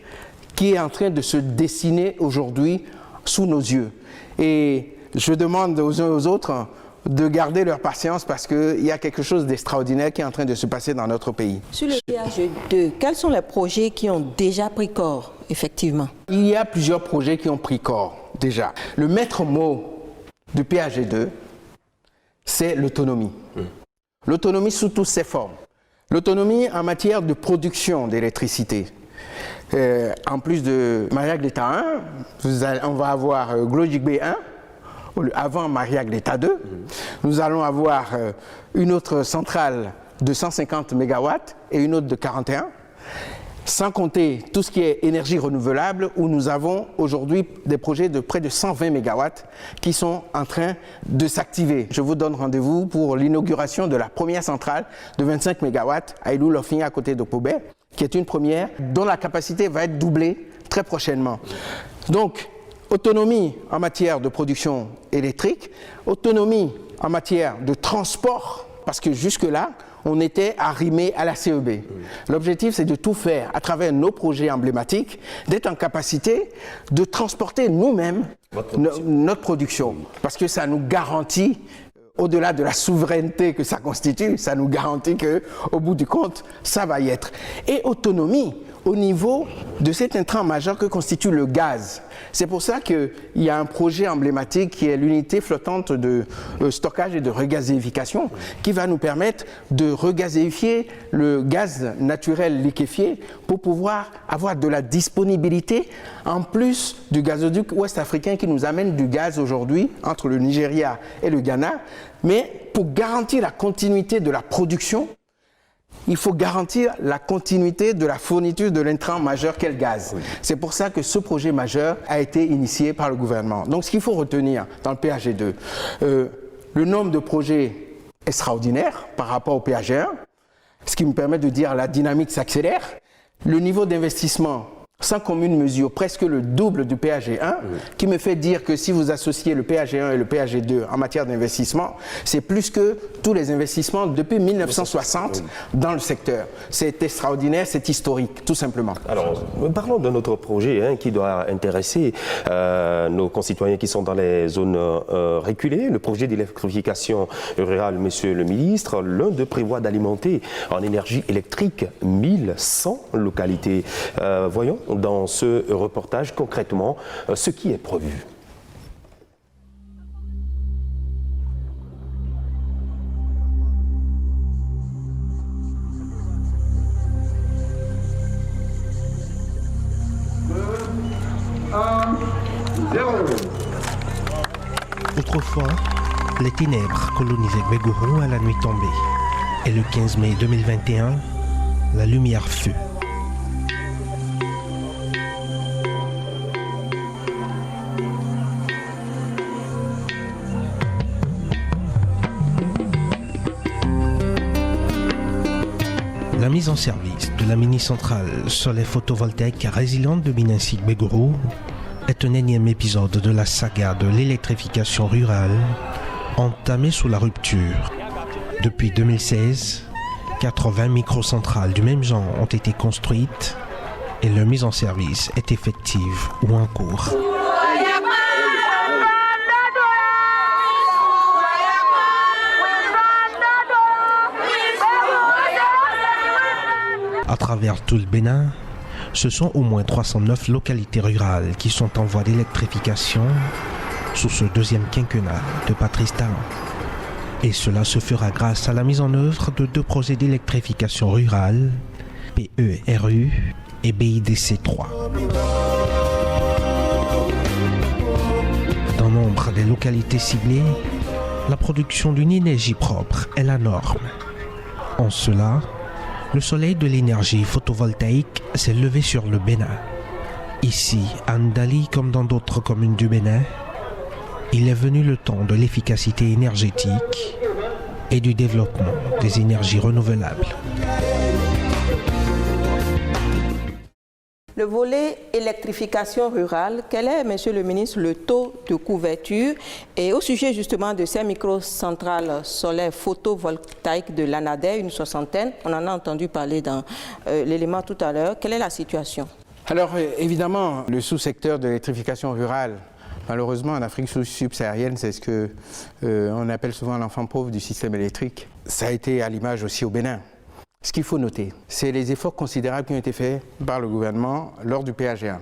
qui est en train de se dessiner aujourd'hui sous nos yeux. Et je demande aux uns et aux autres de garder leur patience parce qu'il y a quelque chose d'extraordinaire qui est en train de se passer dans notre pays. Sur le PAG2, quels sont les projets qui ont déjà pris corps, effectivement? Il y a plusieurs projets qui ont pris corps, déjà. Le maître mot du PAG2, c'est l'autonomie. L'autonomie sous toutes ses formes. L'autonomie en matière de production d'électricité. En plus de Maria Gleta 1, on va avoir Glodjibé 1, avant Maria Gleta 2. Nous allons avoir une autre centrale de 150 MW et une autre de 41. Sans compter tout ce qui est énergie renouvelable, où nous avons aujourd'hui des projets de près de 120 MW qui sont en train de s'activer. Je vous donne rendez-vous pour l'inauguration de la première centrale de 25 MW à Ilou-Lofing, à côté de Pobet, qui est une première, dont la capacité va être doublée très prochainement. Donc, autonomie en matière de production électrique, autonomie en matière de transport, parce que jusque-là, on était arrimé à la CEB. L'objectif, c'est de tout faire à travers nos projets emblématiques, d'être en capacité de transporter nous-mêmes notre production. Parce que ça nous garantit, au-delà de la souveraineté que ça constitue, ça nous garantit qu'au bout du compte, ça va y être. Et autonomie au niveau de cet intrant majeur que constitue le gaz. C'est pour ça qu'il y a un projet emblématique qui est l'unité flottante de stockage et de regazéification qui va nous permettre de regazéifier le gaz naturel liquéfié pour pouvoir avoir de la disponibilité en plus du gazoduc ouest-africain qui nous amène du gaz aujourd'hui entre le Nigeria et le Ghana. Mais pour garantir la continuité de la production, il faut garantir la continuité de la fourniture de l'intrant majeur qu'est le gaz. C'est pour ça que ce projet majeur a été initié par le gouvernement. Donc ce qu'il faut retenir dans le PAG2, le nombre de projets extraordinaire par rapport au PAG1, ce qui me permet de dire la dynamique s'accélère, le niveau d'investissement sans commune mesure, presque le double du PAG1, qui me fait dire que si vous associez le PAG1 et le PAG2 en matière d'investissement, c'est plus que tous les investissements depuis 1960 dans le secteur. C'est extraordinaire, c'est historique, tout simplement. Alors, parlons de notre projet qui doit intéresser nos concitoyens qui sont dans les zones reculées. Le projet d'électrification rurale, monsieur le ministre, l'un d'eux prévoit d'alimenter en énergie électrique 1100 localités. Voyons dans ce reportage concrètement ce qui est prévu. Autrefois, les ténèbres colonisaient Gbégourou à la nuit tombée. Et le 15 mai 2021, la lumière fut. La mise en service de la mini-centrale solaire photovoltaïque résiliente de Binansi Gbégourou est un énième épisode de la saga de l'électrification rurale entamée sous la rupture. Depuis 2016, 80 microcentrales du même genre ont été construites et leur mise en service est effective ou en cours. À travers tout le Bénin, ce sont au moins 309 localités rurales qui sont en voie d'électrification sous ce deuxième quinquennat de Patrice Talon. Et cela se fera grâce à la mise en œuvre de 2 projets d'électrification rurale, PERU et BIDC3. Dans nombre des localités ciblées, la production d'une énergie propre est la norme. En cela, le soleil de l'énergie photovoltaïque s'est levé sur le Bénin. Ici, à Ndali comme dans d'autres communes du Bénin, il est venu le temps de l'efficacité énergétique et du développement des énergies renouvelables. Le volet électrification rurale, quel est, Monsieur le ministre, le taux de couverture? Et au sujet justement de ces microcentrales solaires photovoltaïques de l'ANADER, une soixantaine, on en a entendu parler dans l'élément tout à l'heure, quelle est la situation? Alors évidemment, le sous-secteur de l'électrification rurale, malheureusement en Afrique subsaharienne, c'est ce qu'on appelle souvent l'enfant pauvre du système électrique. Ça a été à l'image aussi au Bénin. Ce qu'il faut noter, c'est les efforts considérables qui ont été faits par le gouvernement lors du PAG1,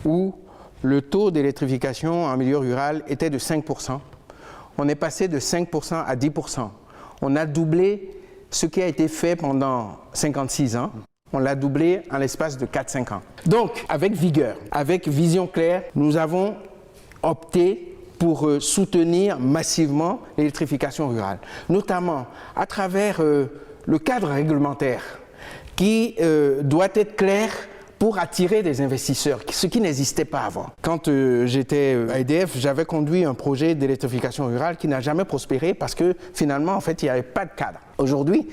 où le taux d'électrification en milieu rural était de 5%. On est passé de 5% à 10%. On a doublé ce qui a été fait pendant 56 ans. On l'a doublé en l'espace de 4-5 ans. Donc, avec vigueur, avec vision claire, nous avons opté pour soutenir massivement l'électrification rurale, notamment à travers le cadre réglementaire qui doit être clair pour attirer des investisseurs, ce qui n'existait pas avant. Quand j'étais à EDF, j'avais conduit un projet d'électrification rurale qui n'a jamais prospéré parce que finalement, en fait, il n'y avait pas de cadre. Aujourd'hui,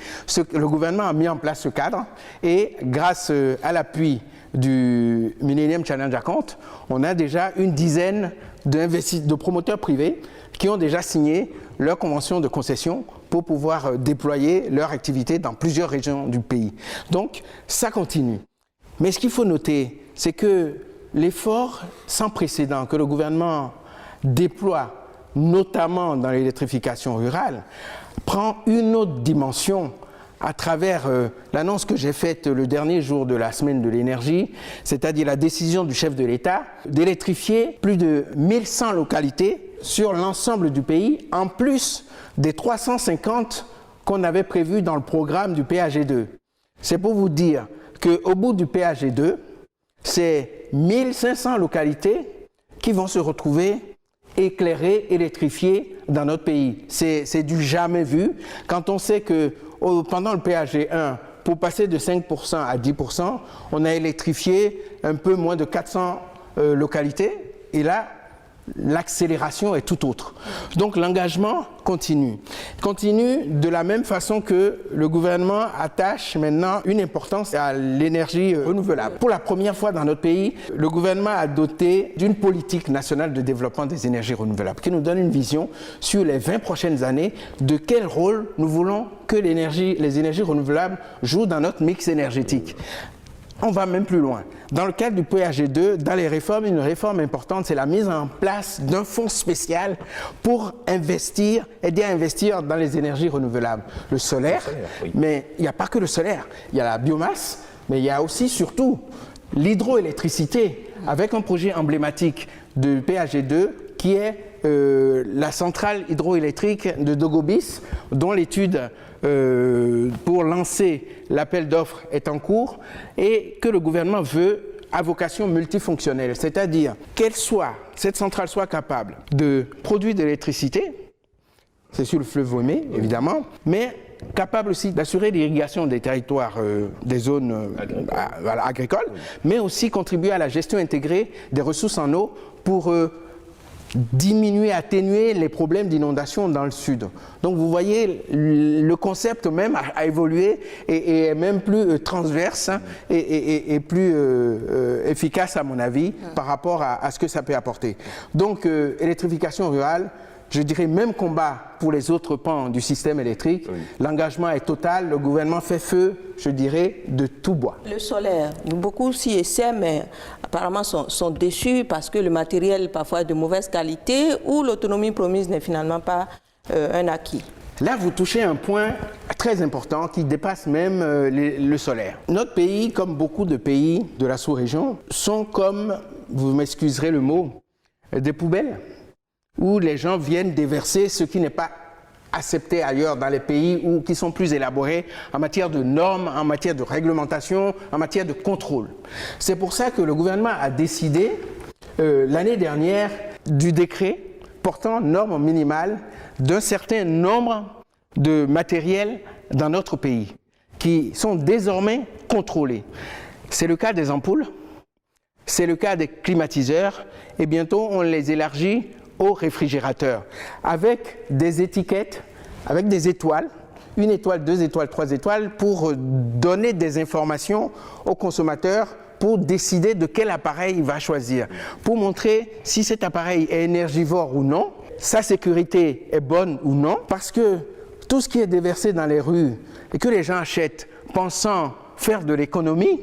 le gouvernement a mis en place ce cadre et grâce à l'appui du Millennium Challenge Account, on a déjà une dizaine de promoteurs privés qui ont déjà signé leur convention de concession pour pouvoir déployer leur activité dans plusieurs régions du pays. Donc, ça continue. Mais ce qu'il faut noter, c'est que l'effort sans précédent que le gouvernement déploie, notamment dans l'électrification rurale, prend une autre dimension à travers l'annonce que j'ai faite le dernier jour de la semaine de l'énergie, c'est-à-dire la décision du chef de l'État d'électrifier plus de 1100 localités sur l'ensemble du pays, en plus des 350 qu'on avait prévus dans le programme du PAG2. C'est pour vous dire qu'au bout du PAG2, c'est 1500 localités qui vont se retrouver éclairées, électrifiées dans notre pays. C'est du jamais vu. Quand on sait que pendant le PAG1, pour passer de 5% à 10%, on a électrifié un peu moins de 400 localités. Et là, l'accélération est tout autre. Donc l'engagement continue. Continue de la même façon que le gouvernement attache maintenant une importance à l'énergie renouvelable. Pour la première fois dans notre pays, le gouvernement a doté d'une politique nationale de développement des énergies renouvelables qui nous donne une vision sur les 20 prochaines années de quel rôle nous voulons que les énergies renouvelables jouent dans notre mix énergétique. On va même plus loin. Dans le cadre du PAG2, dans les réformes, une réforme importante, c'est la mise en place d'un fonds spécial pour investir, aider à investir dans les énergies renouvelables. Le solaire, oui. Mais il n'y a pas que le solaire. Il y a la biomasse, mais il y a aussi surtout l'hydroélectricité, avec un projet emblématique de PAG2 qui est la centrale hydroélectrique de Dogobis, dont l'étude pour lancer l'appel d'offres est en cours et que le gouvernement veut à vocation multifonctionnelle, c'est-à-dire cette centrale soit capable de produire de l'électricité, c'est sur le fleuve Ouémé évidemment, mais capable aussi d'assurer l'irrigation des territoires, des zones agricoles, mais aussi contribuer à la gestion intégrée des ressources en eau pour diminuer, atténuer les problèmes d'inondation dans le sud. Donc vous voyez, le concept même a évolué et est même plus transverse et plus efficace à mon avis par rapport à ce que ça peut apporter. Donc électrification rurale, je dirais même combat pour les autres pans du système électrique. Oui. L'engagement est total, le gouvernement fait feu, je dirais, de tout bois. Le solaire, beaucoup s'y essaient, mais apparemment sont déçus parce que le matériel parfois est de mauvaise qualité ou l'autonomie promise n'est finalement pas un acquis. Là, vous touchez un point très important qui dépasse même le solaire. Notre pays, comme beaucoup de pays de la sous-région, sont comme, vous m'excuserez le mot, des poubelles où les gens viennent déverser ce qui n'est pas accepté ailleurs dans les pays qui sont plus élaborés en matière de normes, en matière de réglementation, en matière de contrôle. C'est pour ça que le gouvernement a décidé l'année dernière du décret portant normes minimales d'un certain nombre de matériels dans notre pays qui sont désormais contrôlés. C'est le cas des ampoules, c'est le cas des climatiseurs et bientôt on les élargit aux réfrigérateurs avec des étiquettes, avec des étoiles, 1 étoile, 2 étoiles, 3 étoiles pour donner des informations aux consommateurs pour décider de quel appareil il va choisir, pour montrer si cet appareil est énergivore ou non, sa sécurité est bonne ou non, parce que tout ce qui est déversé dans les rues et que les gens achètent pensant faire de l'économie,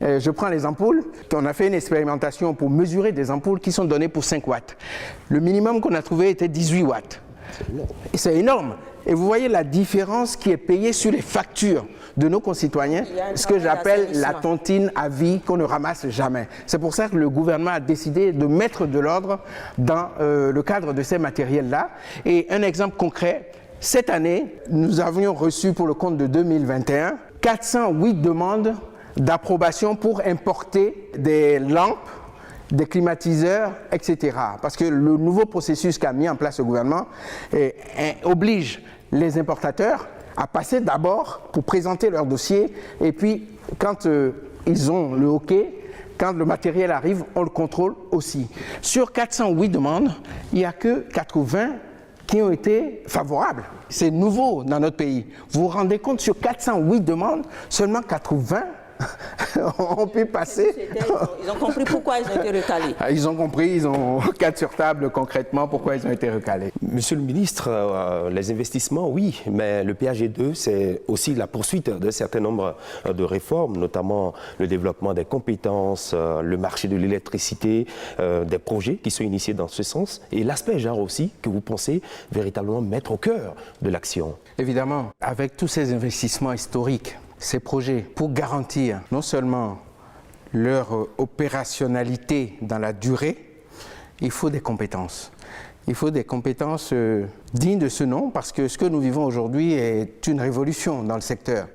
je prends les ampoules, on a fait une expérimentation pour mesurer des ampoules qui sont données pour 5 watts. Le minimum qu'on a trouvé était 18 watts. C'est énorme. Et vous voyez la différence qui est payée sur les factures de nos concitoyens, ce que j'appelle la tontine à vie qu'on ne ramasse jamais. C'est pour ça que le gouvernement a décidé de mettre de l'ordre dans le cadre de ces matériels-là. Et un exemple concret, cette année, nous avions reçu pour le compte de 2021 408 demandes d'approbation pour importer des lampes, des climatiseurs, etc. Parce que le nouveau processus qu'a mis en place le gouvernement oblige les importateurs à passer d'abord pour présenter leur dossier et puis quand ils ont le OK, quand le matériel arrive, on le contrôle aussi. Sur 408 demandes, il n'y a que 80 qui ont été favorables. C'est nouveau dans notre pays. Vous vous rendez compte, sur 408 demandes, seulement 80 ont pu passer. Ils ont compris pourquoi ils ont été recalés. Ils ont compris, ils ont 4 sur table concrètement pourquoi ils ont été recalés. Monsieur le ministre, les investissements, oui, mais le PAG2, c'est aussi la poursuite d'un certain nombre de réformes, notamment le développement des compétences, le marché de l'électricité, des projets qui sont initiés dans ce sens, et l'aspect genre aussi que vous pensez véritablement mettre au cœur de l'action. Évidemment, avec tous ces investissements historiques, ces projets, pour garantir non seulement leur opérationnalité dans la durée, il faut des compétences. Il faut des compétences dignes de ce nom, parce que ce que nous vivons aujourd'hui est une révolution dans le secteur,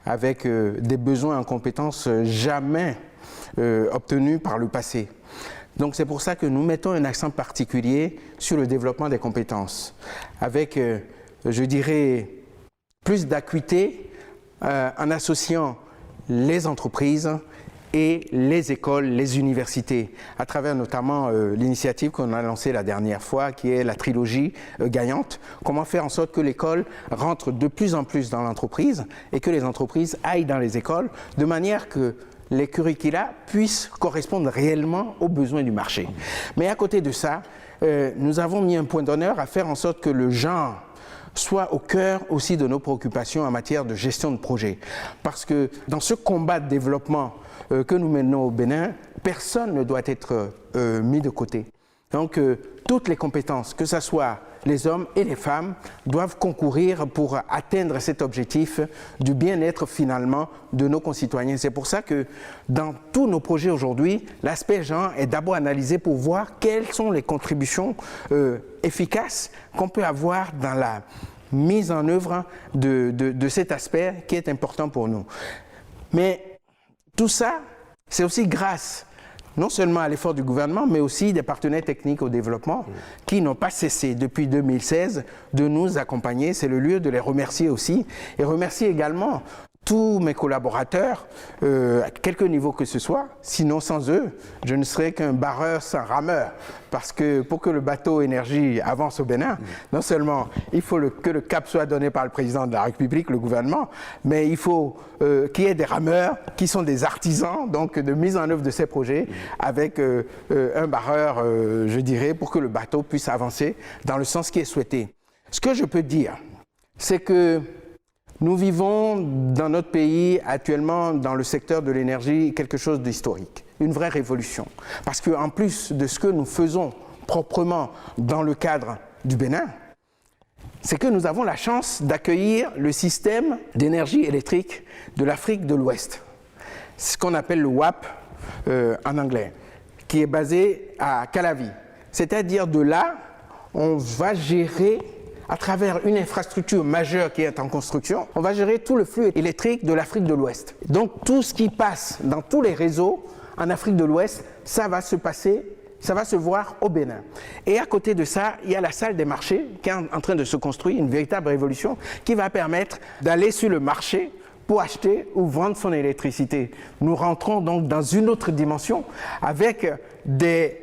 avec des besoins en compétences jamais obtenus par le passé. Donc c'est pour ça que nous mettons un accent particulier sur le développement des compétences, avec, je dirais, plus d'acuité, en associant les entreprises et les écoles, les universités, à travers notamment l'initiative qu'on a lancée la dernière fois, qui est la trilogie gagnante. Comment faire en sorte que l'école rentre de plus en plus dans l'entreprise et que les entreprises aillent dans les écoles, de manière que les curricula puissent correspondre réellement aux besoins du marché. Mais à côté de ça, nous avons mis un point d'honneur à faire en sorte que le genre soit au cœur aussi de nos préoccupations en matière de gestion de projet. Parce que dans ce combat de développement que nous menons au Bénin, personne ne doit être mis de côté. Donc toutes les compétences, que ce soit les hommes et les femmes, doivent concourir pour atteindre cet objectif du bien-être finalement de nos concitoyens. C'est pour ça que dans tous nos projets aujourd'hui, l'aspect genre est d'abord analysé pour voir quelles sont les contributions efficaces qu'on peut avoir dans la mise en œuvre de cet aspect qui est important pour nous. Mais tout ça, c'est aussi grâce non seulement à l'effort du gouvernement, mais aussi des partenaires techniques au développement qui n'ont pas cessé depuis 2016 de nous accompagner. C'est le lieu de les remercier aussi et remercier également tous mes collaborateurs, à quelque niveau que ce soit. Sinon, sans eux, je ne serais qu'un barreur sans rameur. Parce que pour que le bateau énergie avance au Bénin, non seulement il faut que le cap soit donné par le président de la République, le gouvernement, mais il faut qu'il y ait des rameurs qui sont des artisans donc de mise en œuvre de ces projets avec un barreur, je dirais, pour que le bateau puisse avancer dans le sens qui est souhaité. Ce que je peux dire, c'est que nous vivons dans notre pays actuellement dans le secteur de l'énergie quelque chose d'historique, une vraie révolution. Parce qu'en plus de ce que nous faisons proprement dans le cadre du Bénin, c'est que nous avons la chance d'accueillir le système d'énergie électrique de l'Afrique de l'Ouest. C'est ce qu'on appelle le WAP en anglais, qui est basé à Calavi. C'est-à-dire de là, on va gérer, à travers une infrastructure majeure qui est en construction, on va gérer tout le flux électrique de l'Afrique de l'Ouest. Donc tout ce qui passe dans tous les réseaux en Afrique de l'Ouest, ça va se voir au Bénin. Et à côté de ça, il y a la salle des marchés qui est en train de se construire, une véritable révolution qui va permettre d'aller sur le marché pour acheter ou vendre son électricité. Nous rentrons donc dans une autre dimension avec des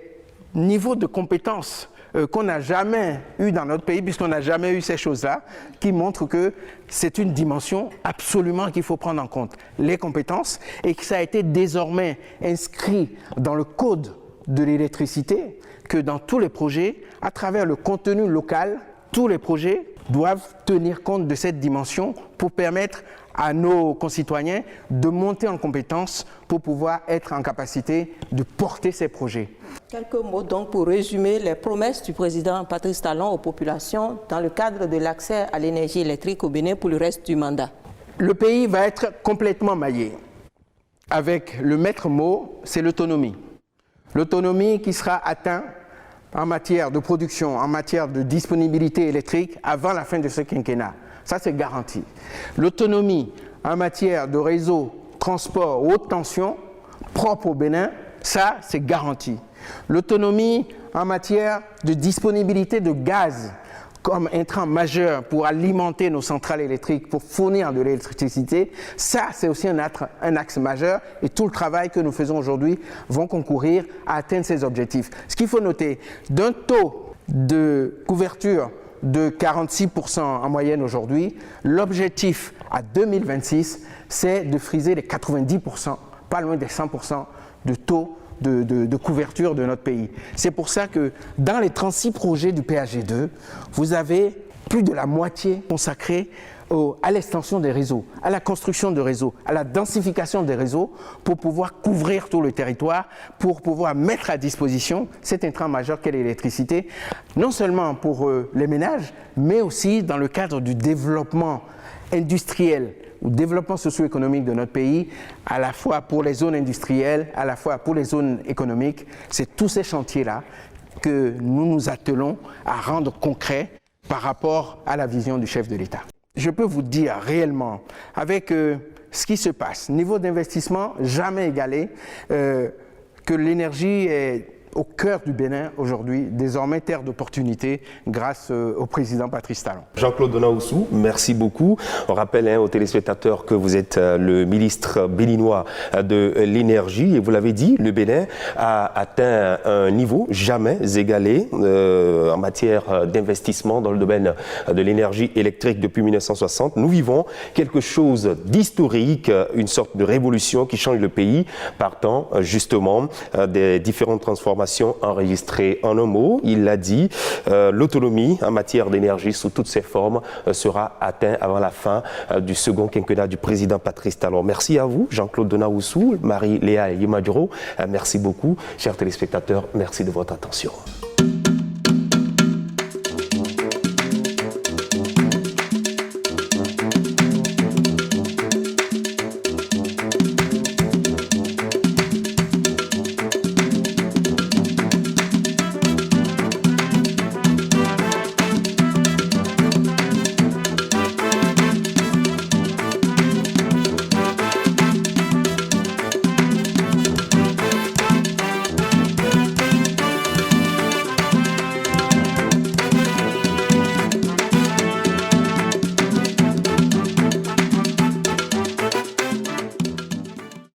niveaux de compétences qu'on n'a jamais eu dans notre pays, puisqu'on n'a jamais eu ces choses-là, qui montrent que c'est une dimension absolument qu'il faut prendre en compte. Les compétences, et que ça a été désormais inscrit dans le code de l'électricité, que dans tous les projets, à travers le contenu local, tous les projets doivent tenir compte de cette dimension pour permettre à nos concitoyens de monter en compétence pour pouvoir être en capacité de porter ces projets. Quelques mots donc pour résumer les promesses du président Patrice Talon aux populations dans le cadre de l'accès à l'énergie électrique au Bénin pour le reste du mandat. Le pays va être complètement maillé. Avec le maître mot, c'est l'autonomie. L'autonomie qui sera atteinte en matière de production, en matière de disponibilité électrique avant la fin de ce quinquennat. Ça, c'est garanti. L'autonomie en matière de réseau, transport, haute tension, propre au Bénin, ça, c'est garanti. L'autonomie en matière de disponibilité de gaz comme intrant majeur pour alimenter nos centrales électriques, pour fournir de l'électricité, ça, c'est aussi un axe majeur et tout le travail que nous faisons aujourd'hui vont concourir à atteindre ces objectifs. Ce qu'il faut noter, d'un taux de couverture de 46% en moyenne aujourd'hui, l'objectif à 2026, c'est de friser les 90%, pas loin des 100% de taux de couverture de notre pays. C'est pour ça que dans les 36 projets du PAG2, vous avez plus de la moitié consacrée à l'extension des réseaux, à la construction de réseaux, à la densification des réseaux pour pouvoir couvrir tout le territoire, pour pouvoir mettre à disposition cet intrant majeur qu'est l'électricité, non seulement pour les ménages, mais aussi dans le cadre du développement industriel ou développement socio-économique de notre pays, à la fois pour les zones industrielles, à la fois pour les zones économiques. C'est tous ces chantiers-là que nous nous attelons à rendre concrets par rapport à la vision du chef de l'État. Je peux vous dire réellement, avec ce qui se passe, niveau d'investissement jamais égalé, que l'énergie est au cœur du Bénin aujourd'hui, désormais terre d'opportunités grâce au président Patrice Talon. Jean-Claude Donahoussou, merci beaucoup. On rappelle aux téléspectateurs que vous êtes le ministre béninois de l'énergie et vous l'avez dit, le Bénin a atteint un niveau jamais égalé en matière d'investissement dans le domaine de l'énergie électrique depuis 1960. Nous vivons quelque chose d'historique, une sorte de révolution qui change le pays, partant justement des différentes transformations enregistrées. En un mot, il l'a dit, l'autonomie en matière d'énergie sous toutes ses formes sera atteinte avant la fin du second quinquennat du président Patrice Talon. Merci à vous, Jean-Claude Donahoussou, Marie-Léa Yemadjoro. Merci beaucoup, chers téléspectateurs. Merci de votre attention.